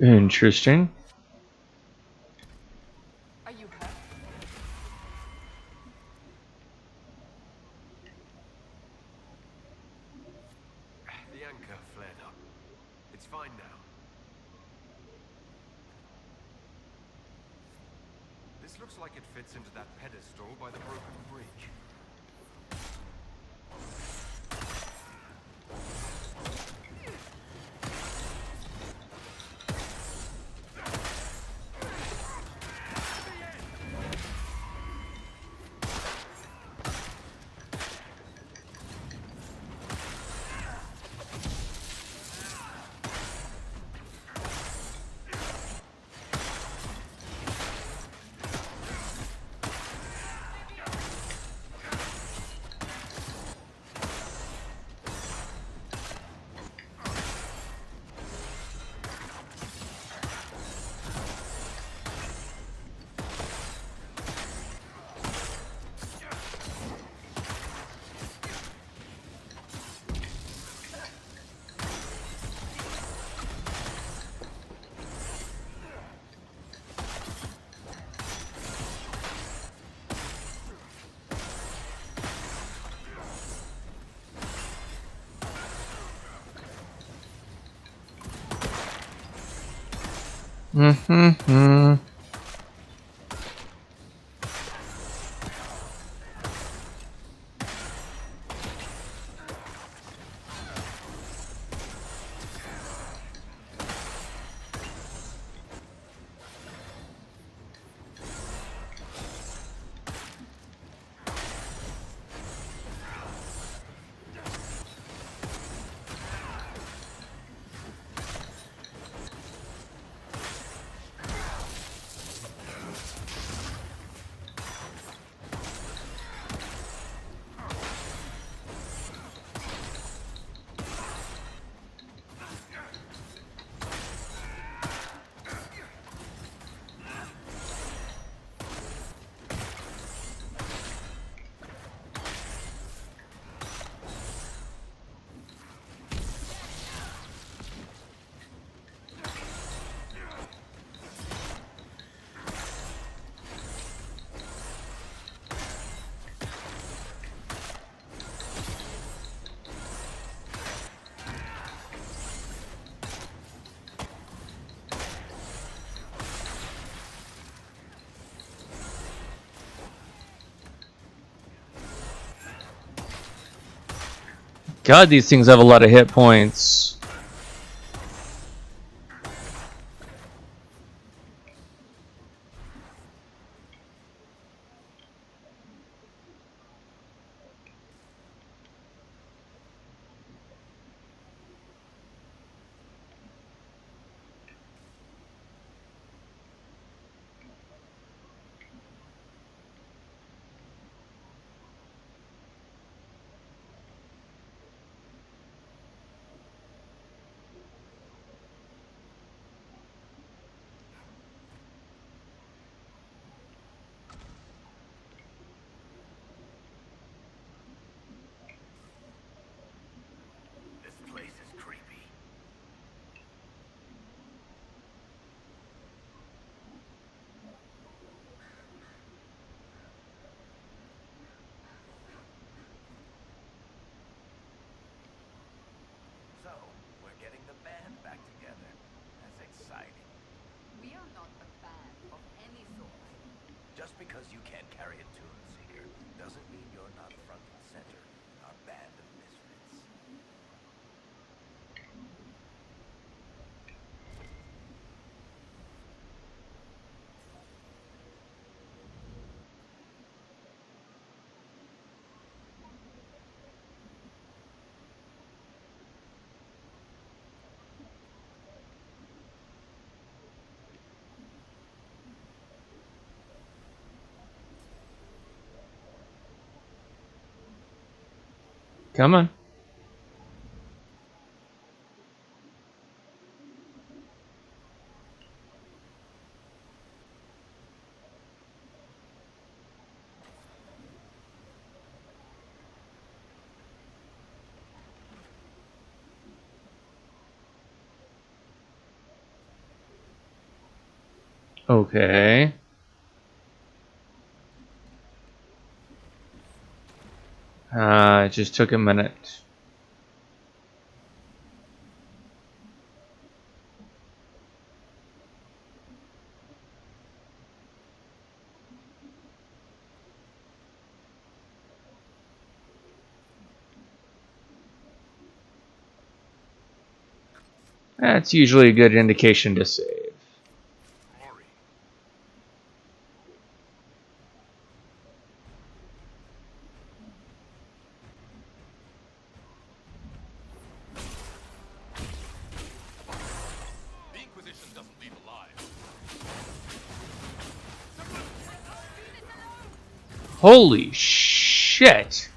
Interesting. Are you hurt? The anchor flared up. It's fine now. This looks like it fits into that pedestal by the broken bridge. Mm-hmm. God, these things have a lot of hit points. This place is creepy. So, we're getting the band back together. That's exciting. We are not a band of any sort. Just because you can't carry a tune, Seeker, doesn't mean you're not front and center in our band of misfits. Come on. Okay. It just took a minute. That's usually a good indication to save. Glory. The Inquisition doesn't leave alive. Holy shit!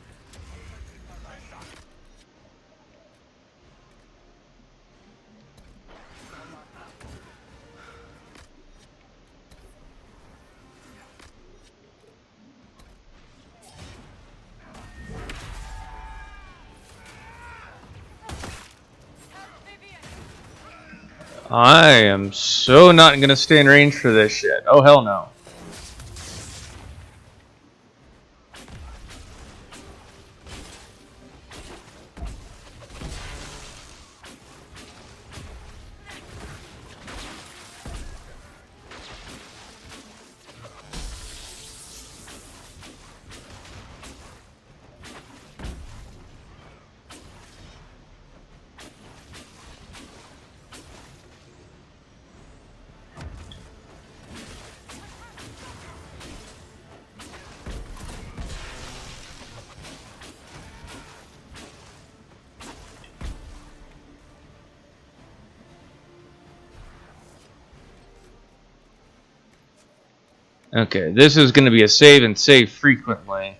I am so not gonna stay in range for this shit. Oh hell no. Okay, this is going to be a save and save frequently.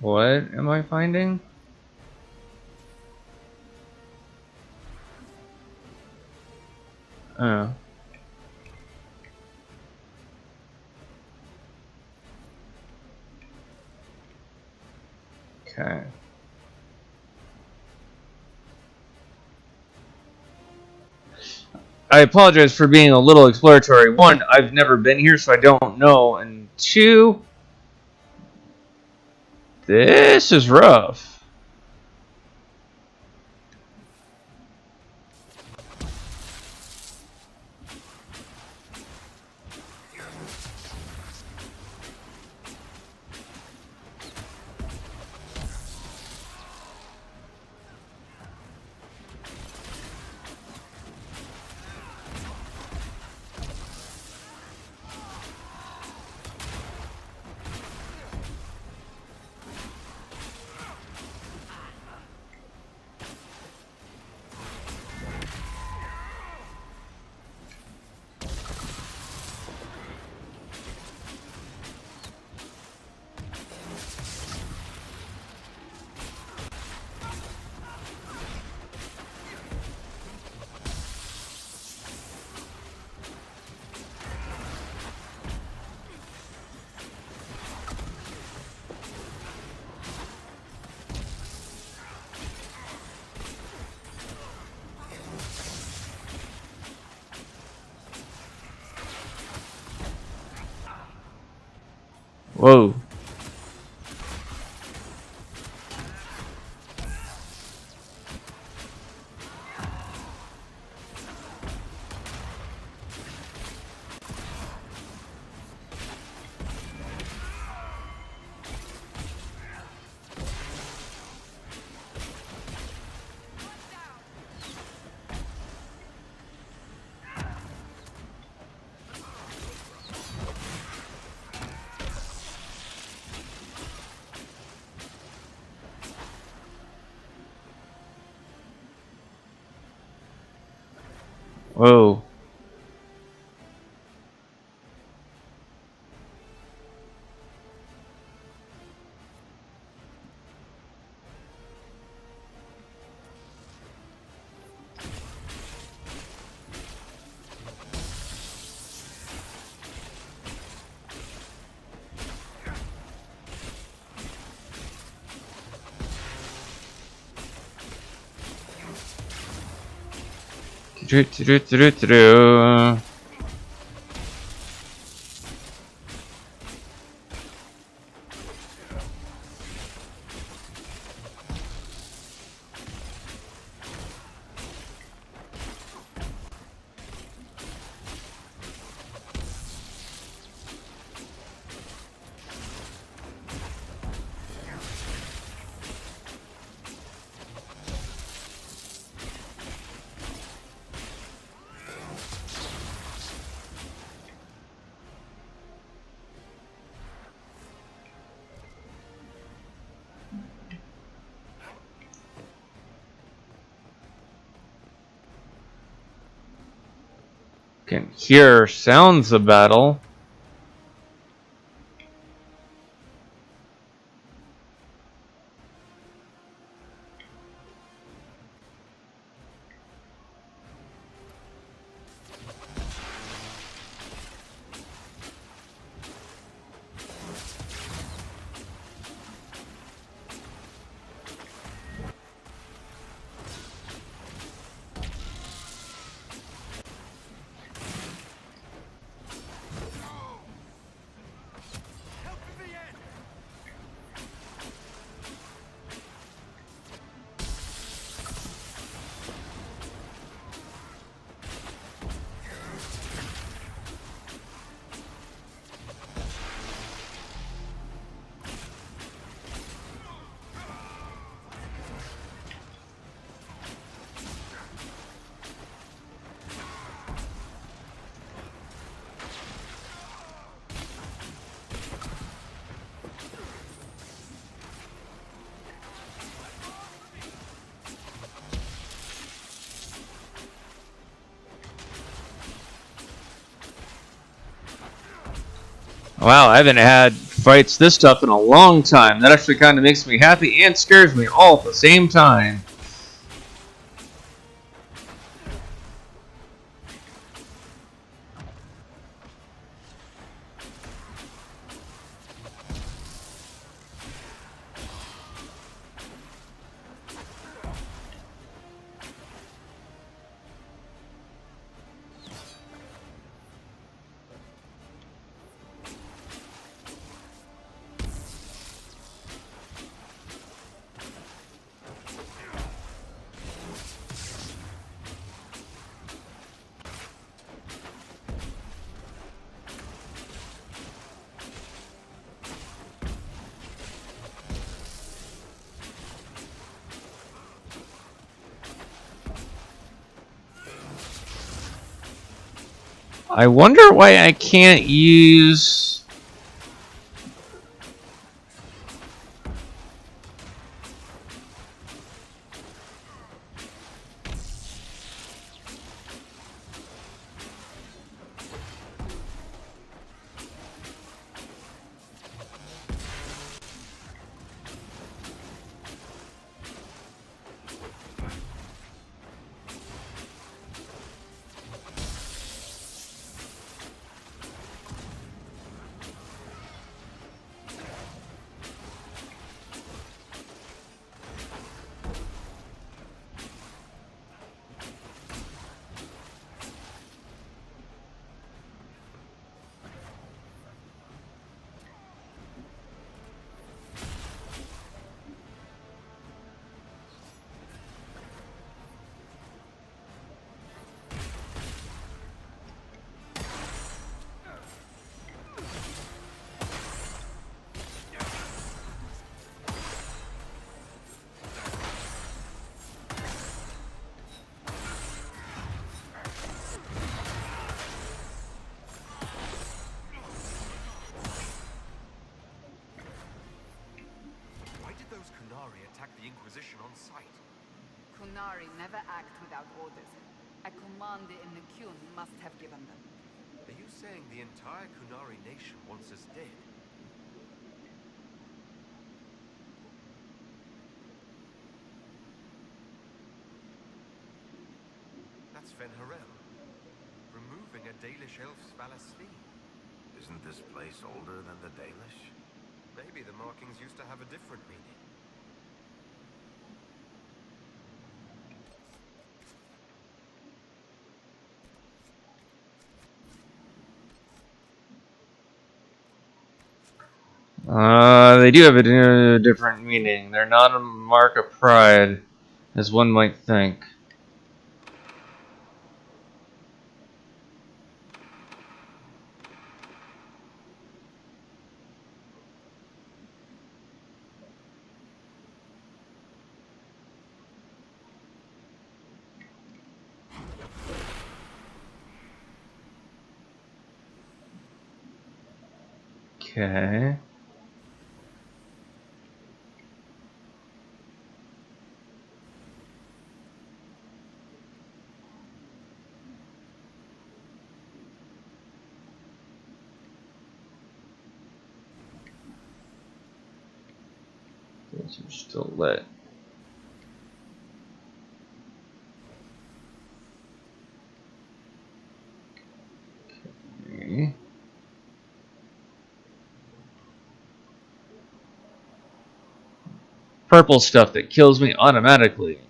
What am I finding? Oh. Okay. I apologize for being a little exploratory. One, I've never been here, so I don't know. And two, this is rough. Whoa. Do-do-do-do-do-do. Can hear sounds of battle. Wow, I haven't had fights this tough in a long time. That actually kind of makes me happy and scares me all at the same time. I wonder why I can't use... Attack the Inquisition on sight. Kunari never act without orders. A command in the Qun must have given them. Are you saying the entire Kunari nation wants us dead? That's Fen'Harel, removing a Dalish elf's Valasli. Isn't this place older than the Dalish? Maybe the markings used to have a different meaning. They do have a different meaning. They're not a mark of pride, as one might think. Okay. Those are still lit. Okay. Purple stuff that kills me automatically.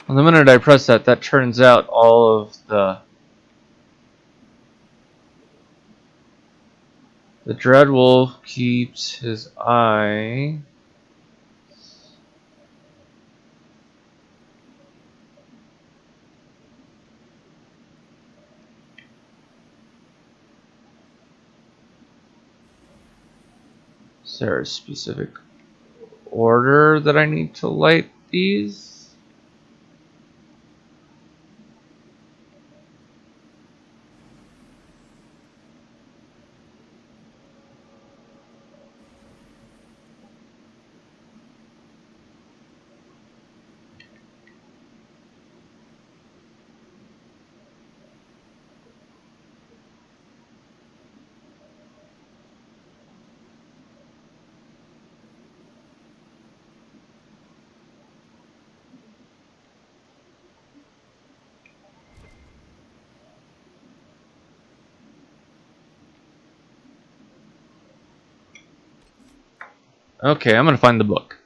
And the minute I press that, that turns out all of the Dreadwolf keeps his eye. Is there a specific order that I need to light these? Okay, I'm gonna find the book.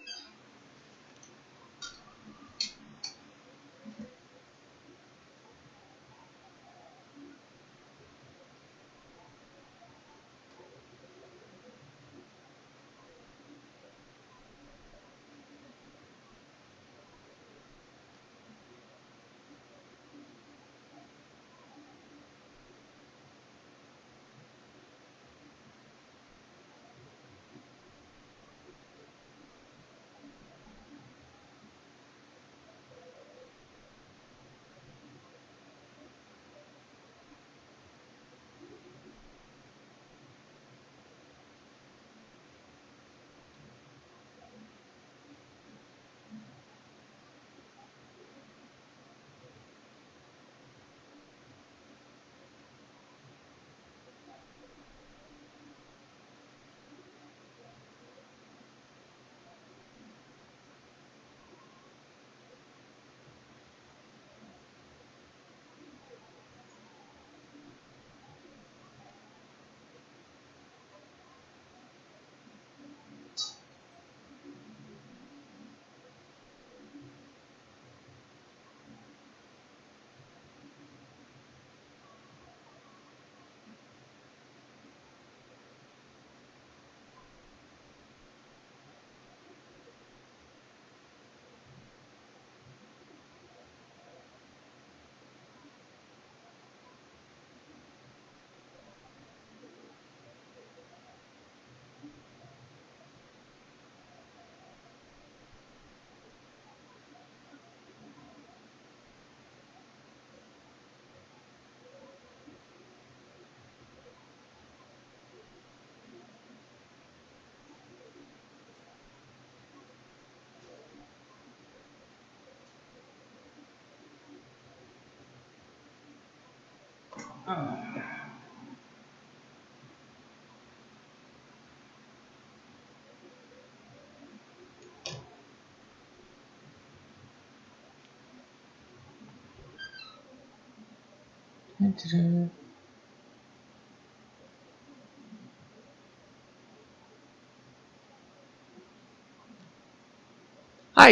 Hi,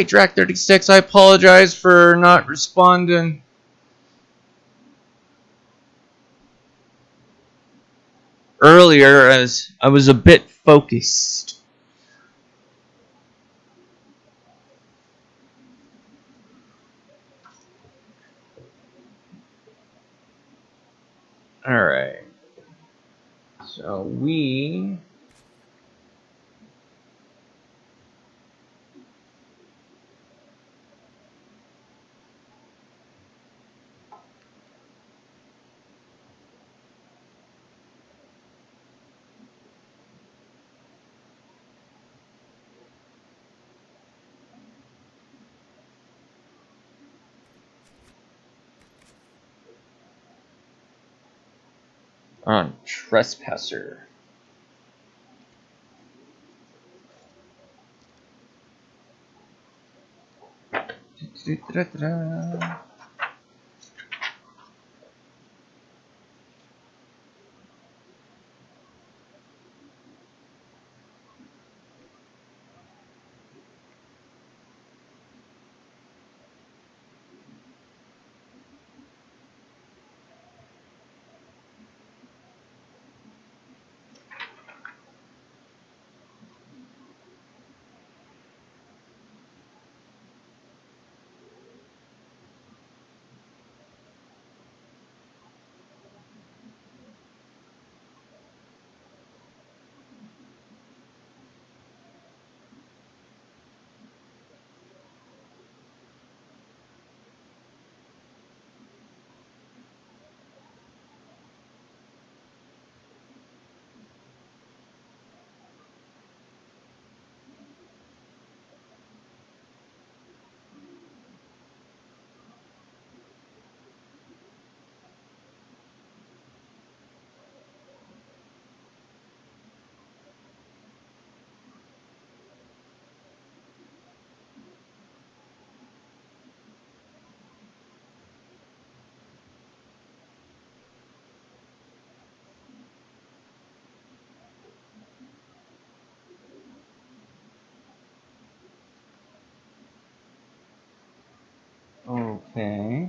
Drac36. I apologize for not responding earlier as I was a bit focused. Alright. So we... on Trespasser. Okay.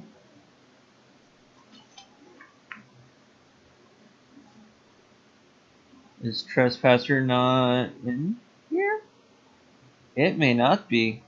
Is Trespasser not in here? It may not be.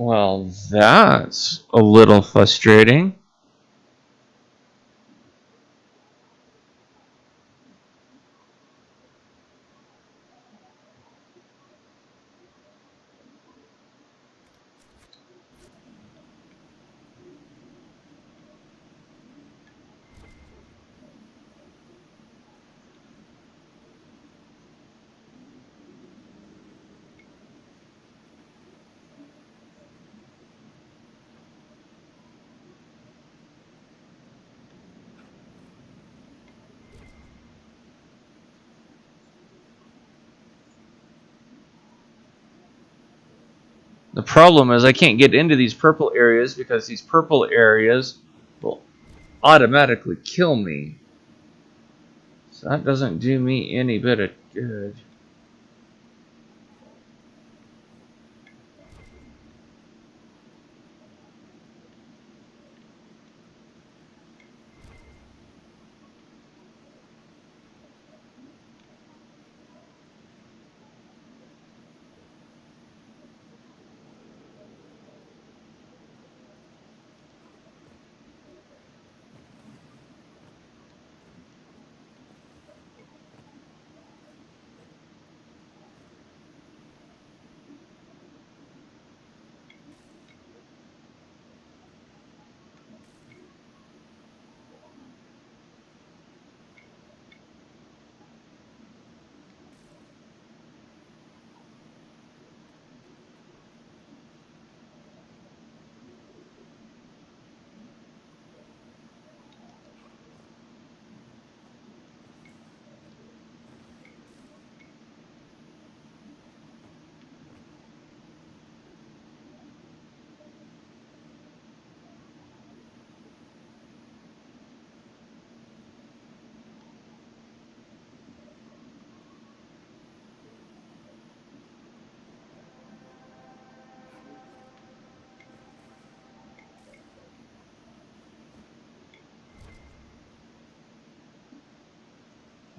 Well, that's a little frustrating. The problem is I can't get into these purple areas because these purple areas will automatically kill me. So that doesn't do me any bit of good.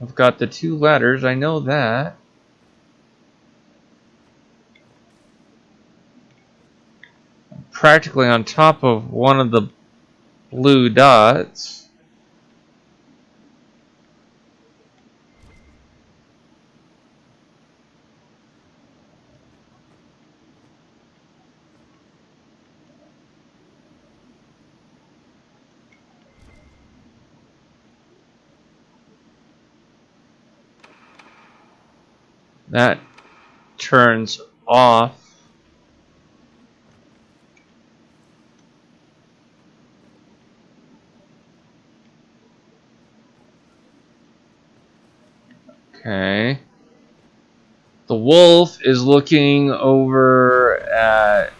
I've got the 2 ladders, I know that. I'm practically on top of one of the blue dots. That turns off. Okay. The wolf is looking over at...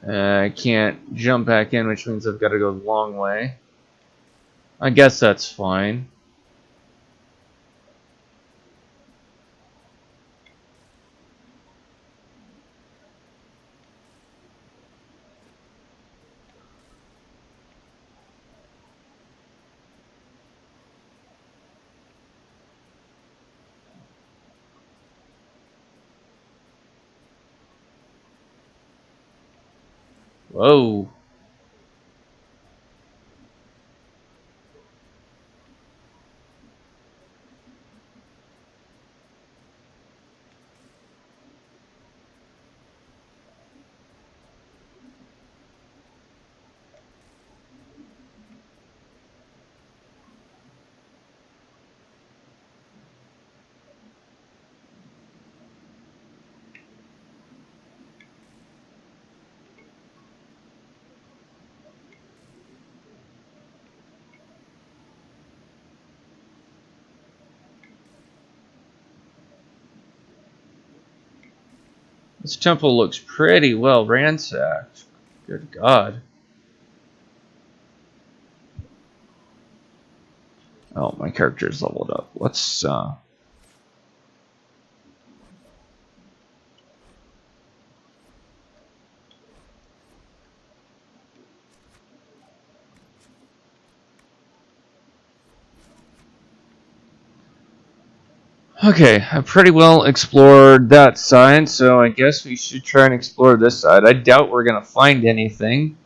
I can't jump back in, which means I've got to go the long way. I guess that's fine. Whoa. This temple looks pretty well ransacked. Good God. Oh, my character's leveled up. Let's, Okay, I've pretty well explored that side, so I guess we should try and explore this side. I doubt we're going to find anything.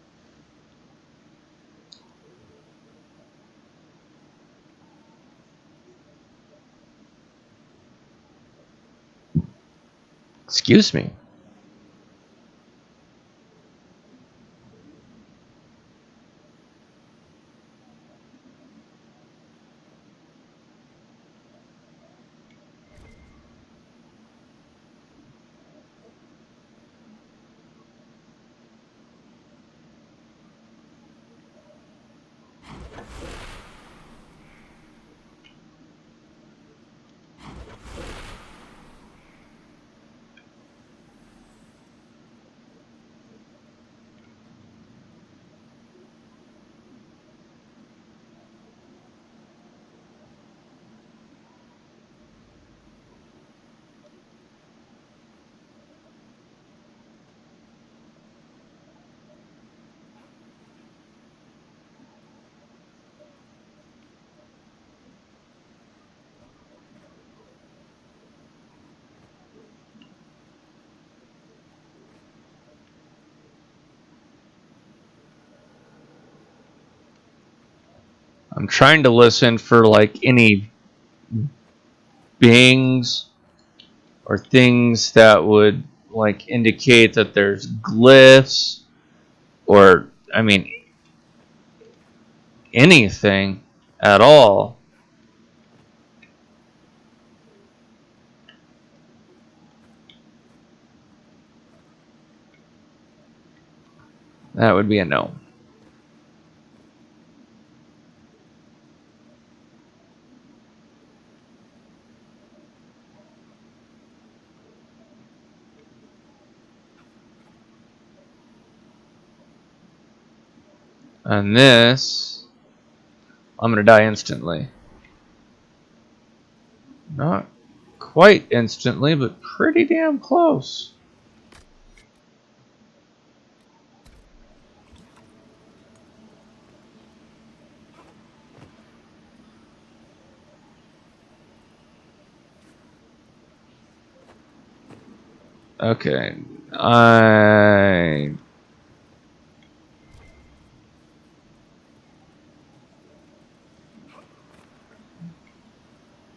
Excuse me. I'm trying to listen for like any beings or things that would like indicate that there's glyphs or I mean anything at all. That would be a no. And this, I'm gonna die instantly. Not quite instantly, but pretty damn close. Okay,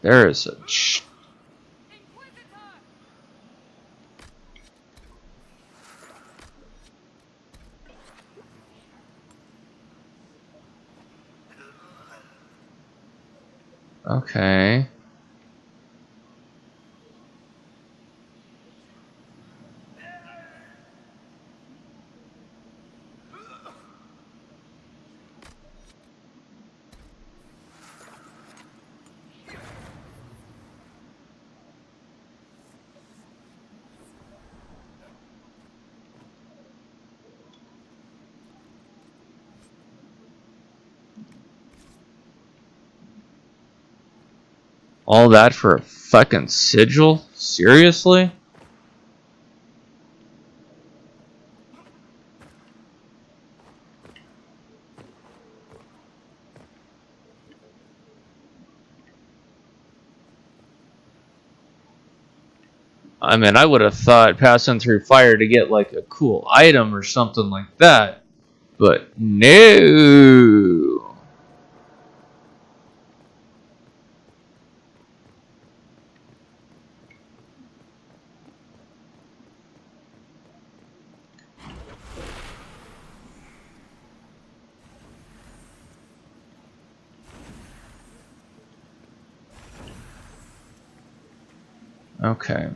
there is a okay. All that for a fucking sigil? Seriously? I mean, I would have thought passing through fire to get like a cool item or something like that. But no. Okay.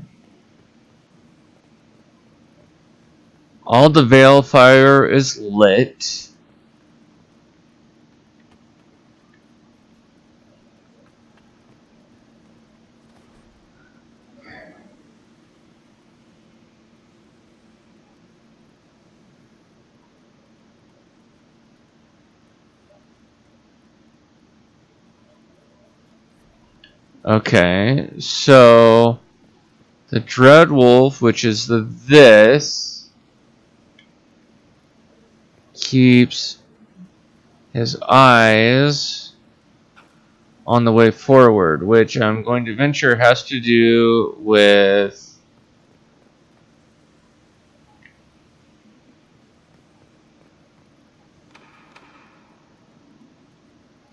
All the veil fire is lit. Okay, so the Dread Wolf, which is this, keeps his eyes on the way forward, which I'm going to venture has to do with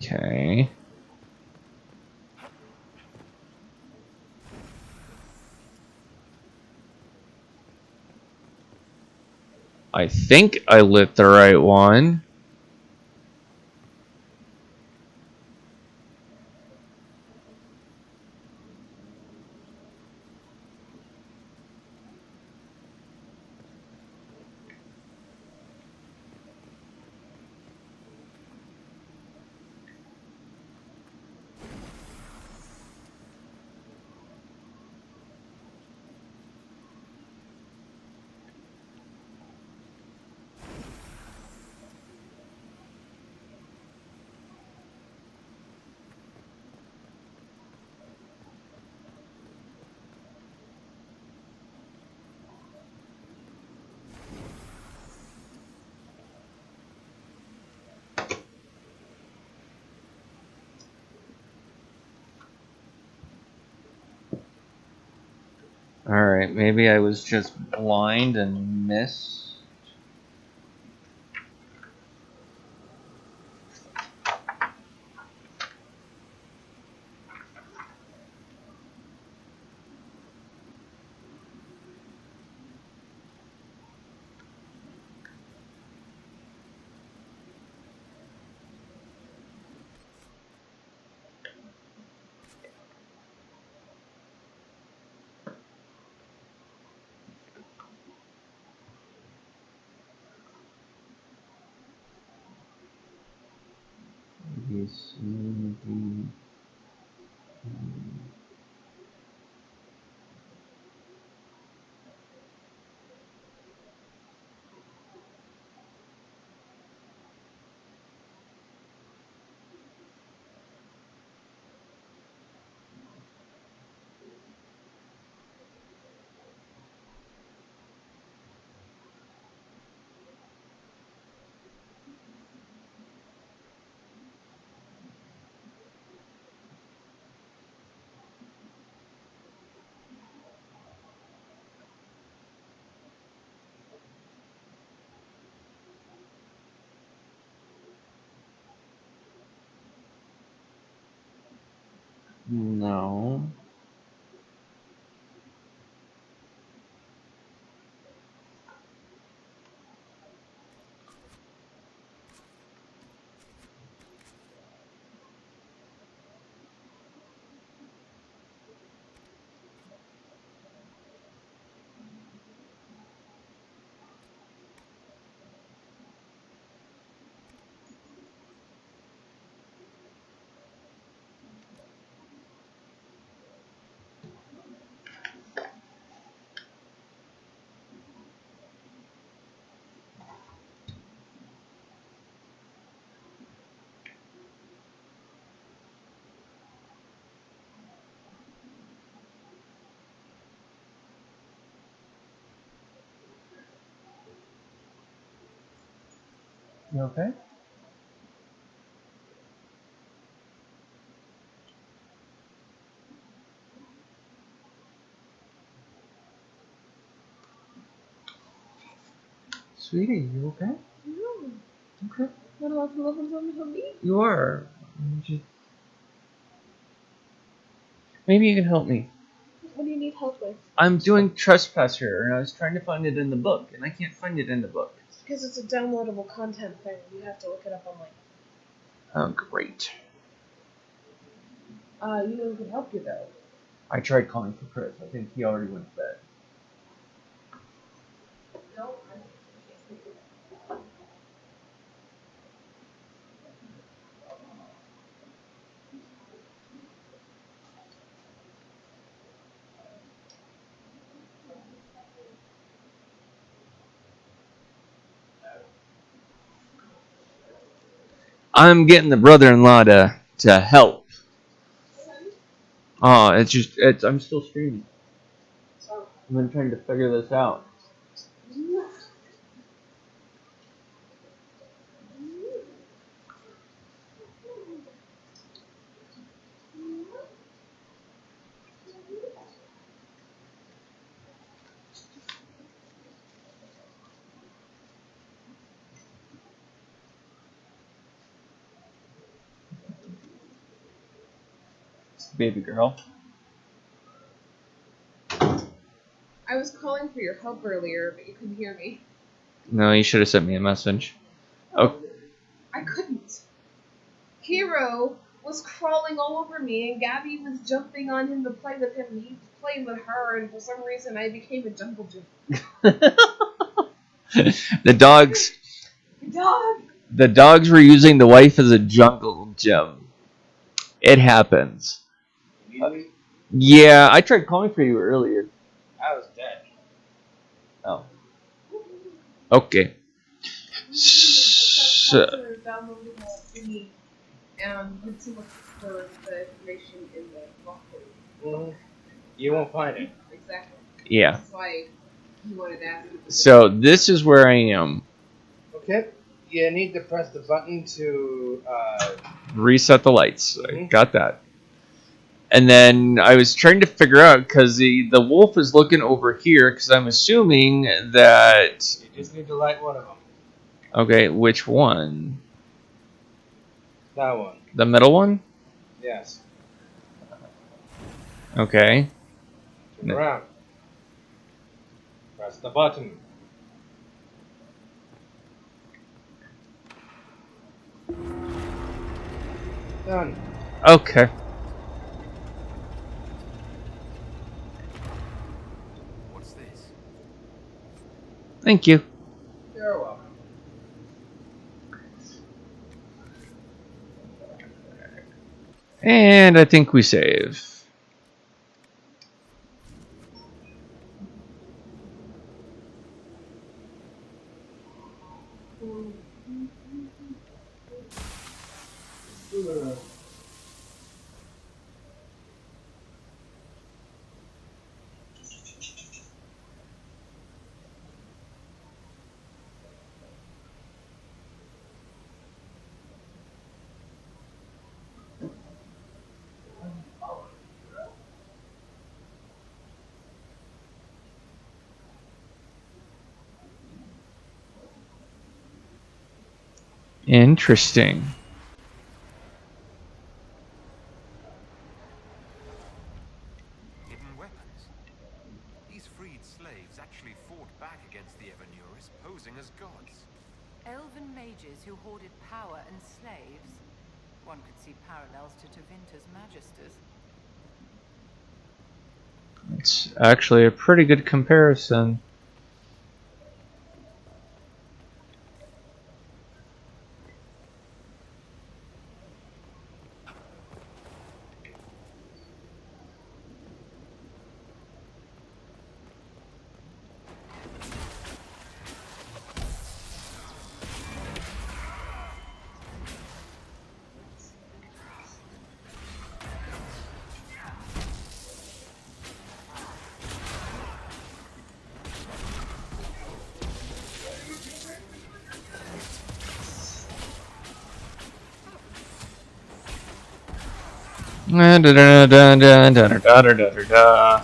okay. I think I lit the right one. Alright, maybe I was just blind and missed. is. No. You okay? Sweetie, you okay? No. Okay. Not allowed to love and help me? You are. Maybe you can help me. What do you need help with? I'm doing Trespasser, and I was trying to find it in the book, and I can't find it in the book. It's because it's a downloadable content thing. You have to look it up online. Oh, great. You know who can help you, though. I tried calling for Chris. I think he already went to bed. No, I'm getting the brother-in-law to help. Oh, I'm still streaming. I'm trying to figure this out. Baby girl. I was calling for your help earlier, but you couldn't hear me. No, you should have sent me a message. Oh. I couldn't. Hero was crawling all over me, and Gabby was jumping on him to play with him, and he was playing with her, and for some reason I became a jungle gym. The dogs. Dog! The dogs were using the wife as a jungle gym. It happens. Yeah, I tried calling for you earlier. I was dead. Oh. Okay. So, And you can look for the information in the book. You won't find it. Exactly. yeah. That's why you wanted to ask. So this is where I am. Okay. You need to press the button to Reset the lights. I got that. And then I was trying to figure out, because the wolf is looking over here, because I'm assuming that... You just need to light one of them. Okay, which one? That one. The middle one? Yes. Okay. Turn around. Press the button. Done. Okay. What's this? Thank you. You're welcome. And I think we save. Interesting. Hidden weapons. These freed slaves actually fought back against the Evanuris, posing as gods. Elven mages who hoarded power and slaves. One could see parallels to Tevinter's Magisters. It's actually a pretty good comparison. Da da da da da da da da da da.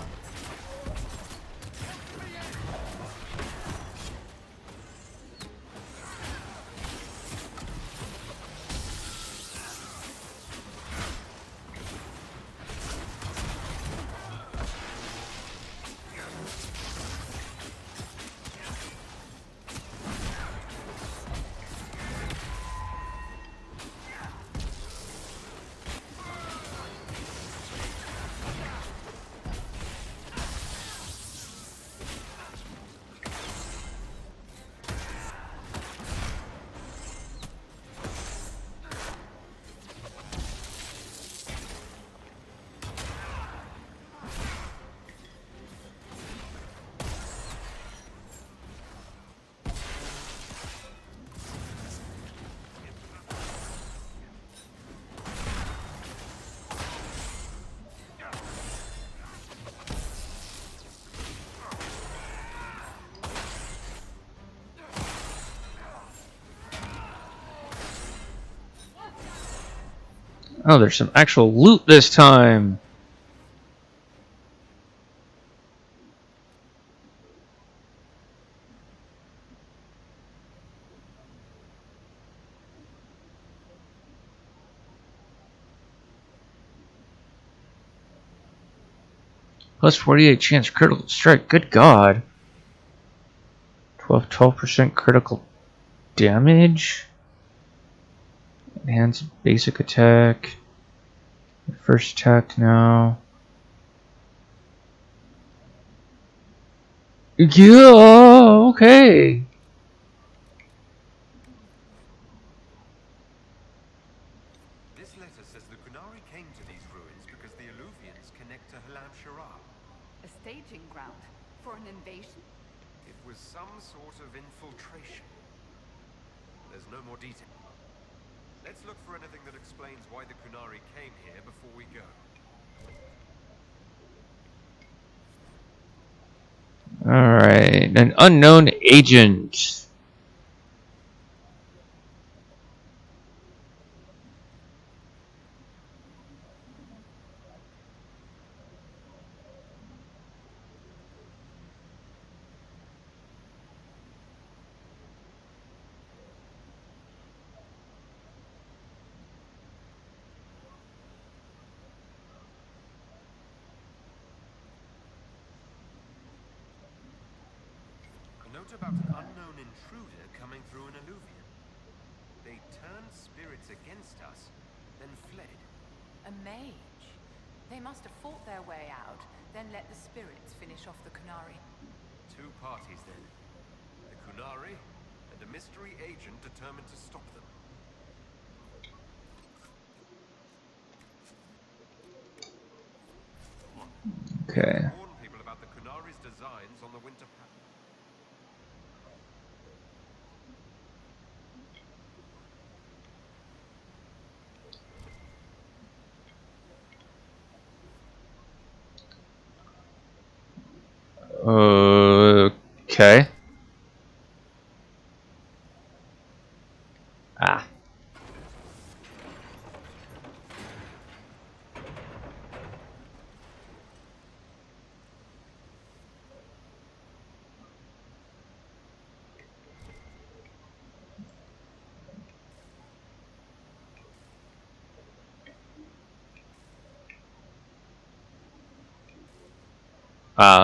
Oh, there's some actual loot this time. Plus 48 chance critical strike. Good God. 12% critical damage. Enhanced basic attack. First attack now. Yeah, okay. This letter says the Qunari came to these ruins because the Alluvians connect to Halam Shara. A staging ground for an invasion? It was some sort of infiltration. There's no more detail. Let's look for anything that explains why the Qunari came here before we go. Alright, an unknown agent. Note about an unknown intruder coming through an alluvion. They turned spirits against us, then fled. A mage. They must have fought their way out, then let the spirits finish off the Qunari. Two parties then. The Qunari and a mystery agent determined to stop them. Okay. Warn people about the Kunari's designs on the winter pattern. Okay. Ah.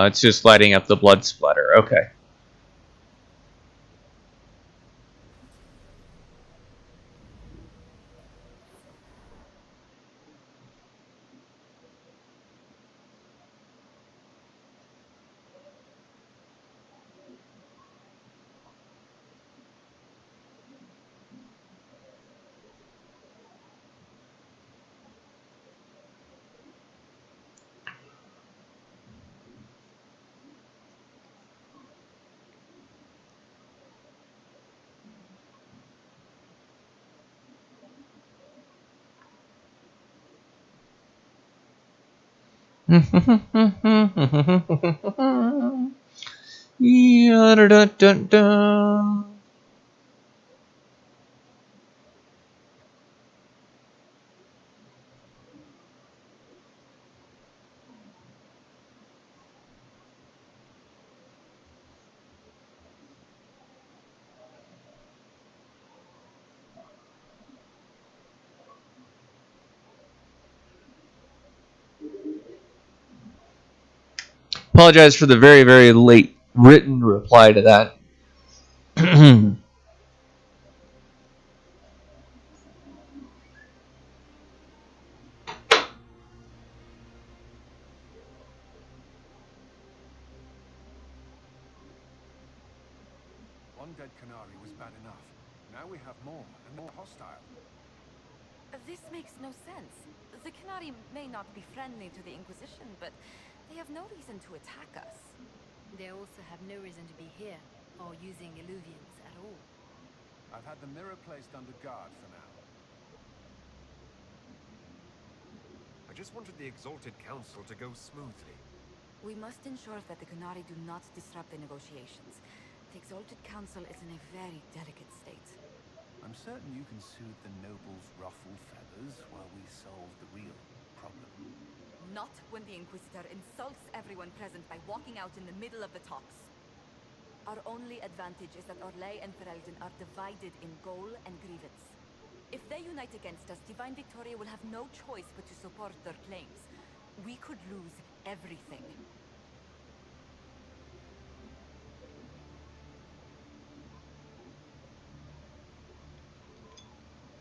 It's just lighting up the blood splatter. Okay. Yeah, da, da, da, da. Apologize for the very, very late written reply to that. One dead Canary was bad enough. Now we have more and more hostile. This makes no sense. The Canary may not be friendly to the Inquisition, but they have no reason to attack us. They also have no reason to be here, or using illuvians at all. I've had the mirror placed under guard for now. I just wanted the Exalted Council to go smoothly. We must ensure that the Canary do not disrupt the negotiations. The Exalted Council is in a very delicate state. I'm certain you can soothe the nobles' ruffled feathers while we solve the real problem. Not when the Inquisitor insults everyone present by walking out in the middle of the talks. Our only advantage is that Orlais and Ferelden are divided in goal and grievance. If they unite against us, Divine Victoria will have no choice but to support their claims. We could lose everything.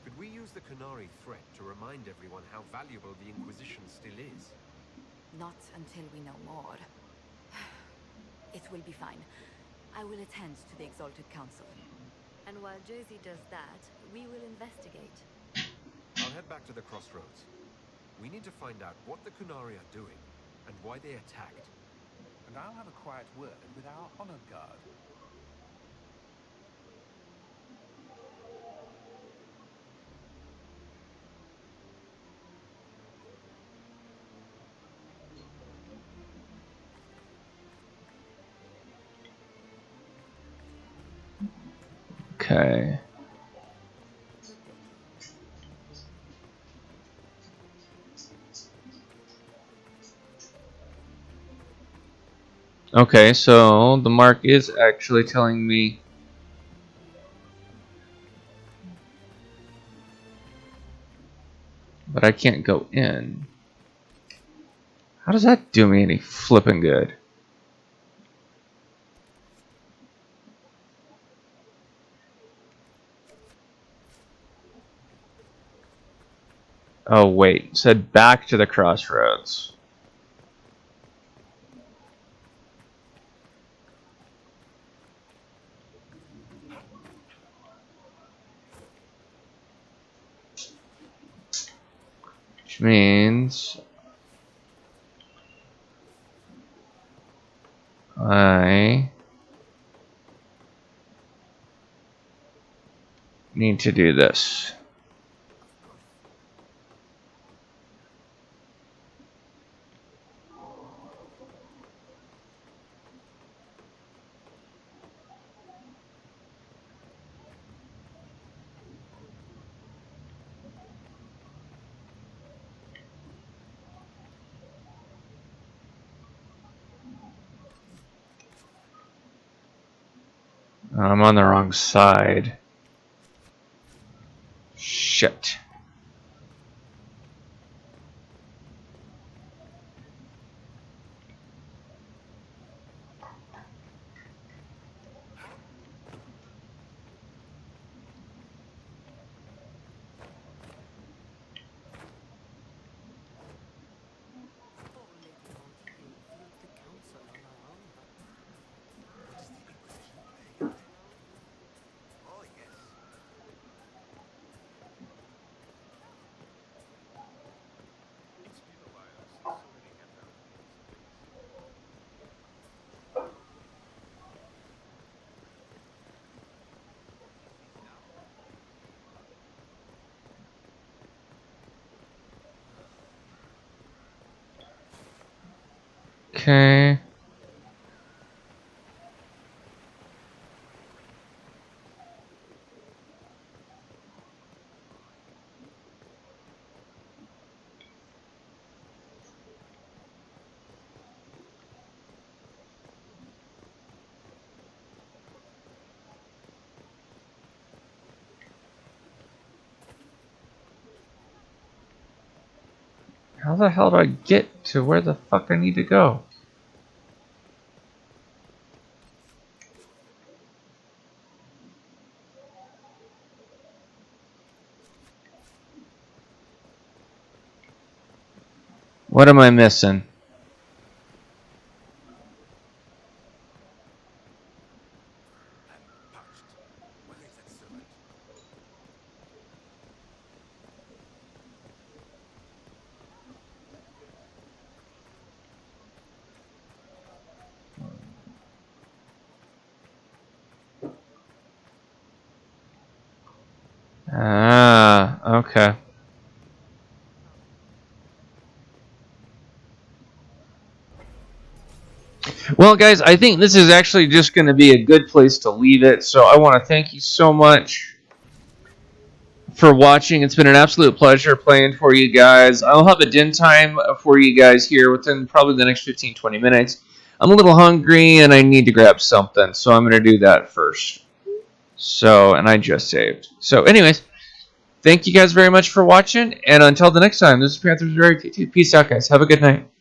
Could we use the Canary threat to remind everyone how valuable the Inquisition still is? Not until we know more. It will be fine. I will attend to the Exalted Council. And while Josie does that, we will investigate. I'll head back to the crossroads. We need to find out what the Kunari are doing, and why they attacked. And I'll have a quiet word with our honor guard. Okay. Okay, so the mark is actually telling me but I can't go in. How does that do me any flippin' good? Oh wait, it said back to the crossroads. Which means I need to do this. I'm on the wrong side. Shit. Oh, yes. It's been a while since so many have found Okay. How the hell do I get to where the fuck I need to go? What am I missing? I'm parched. Where is that servant? Ah, okay. Well, guys, I think this is actually just going to be a good place to leave it. So I want to thank you so much for watching. It's been an absolute pleasure playing for you guys. I'll have a din time for you guys here within probably the next 15-20 minutes. I'm a little hungry and I need to grab something, so I'm going to do that first. So, and I just saved. So, anyways, thank you guys very much for watching, and until the next time, this is Panthers Very. Peace out, guys. Have a good night.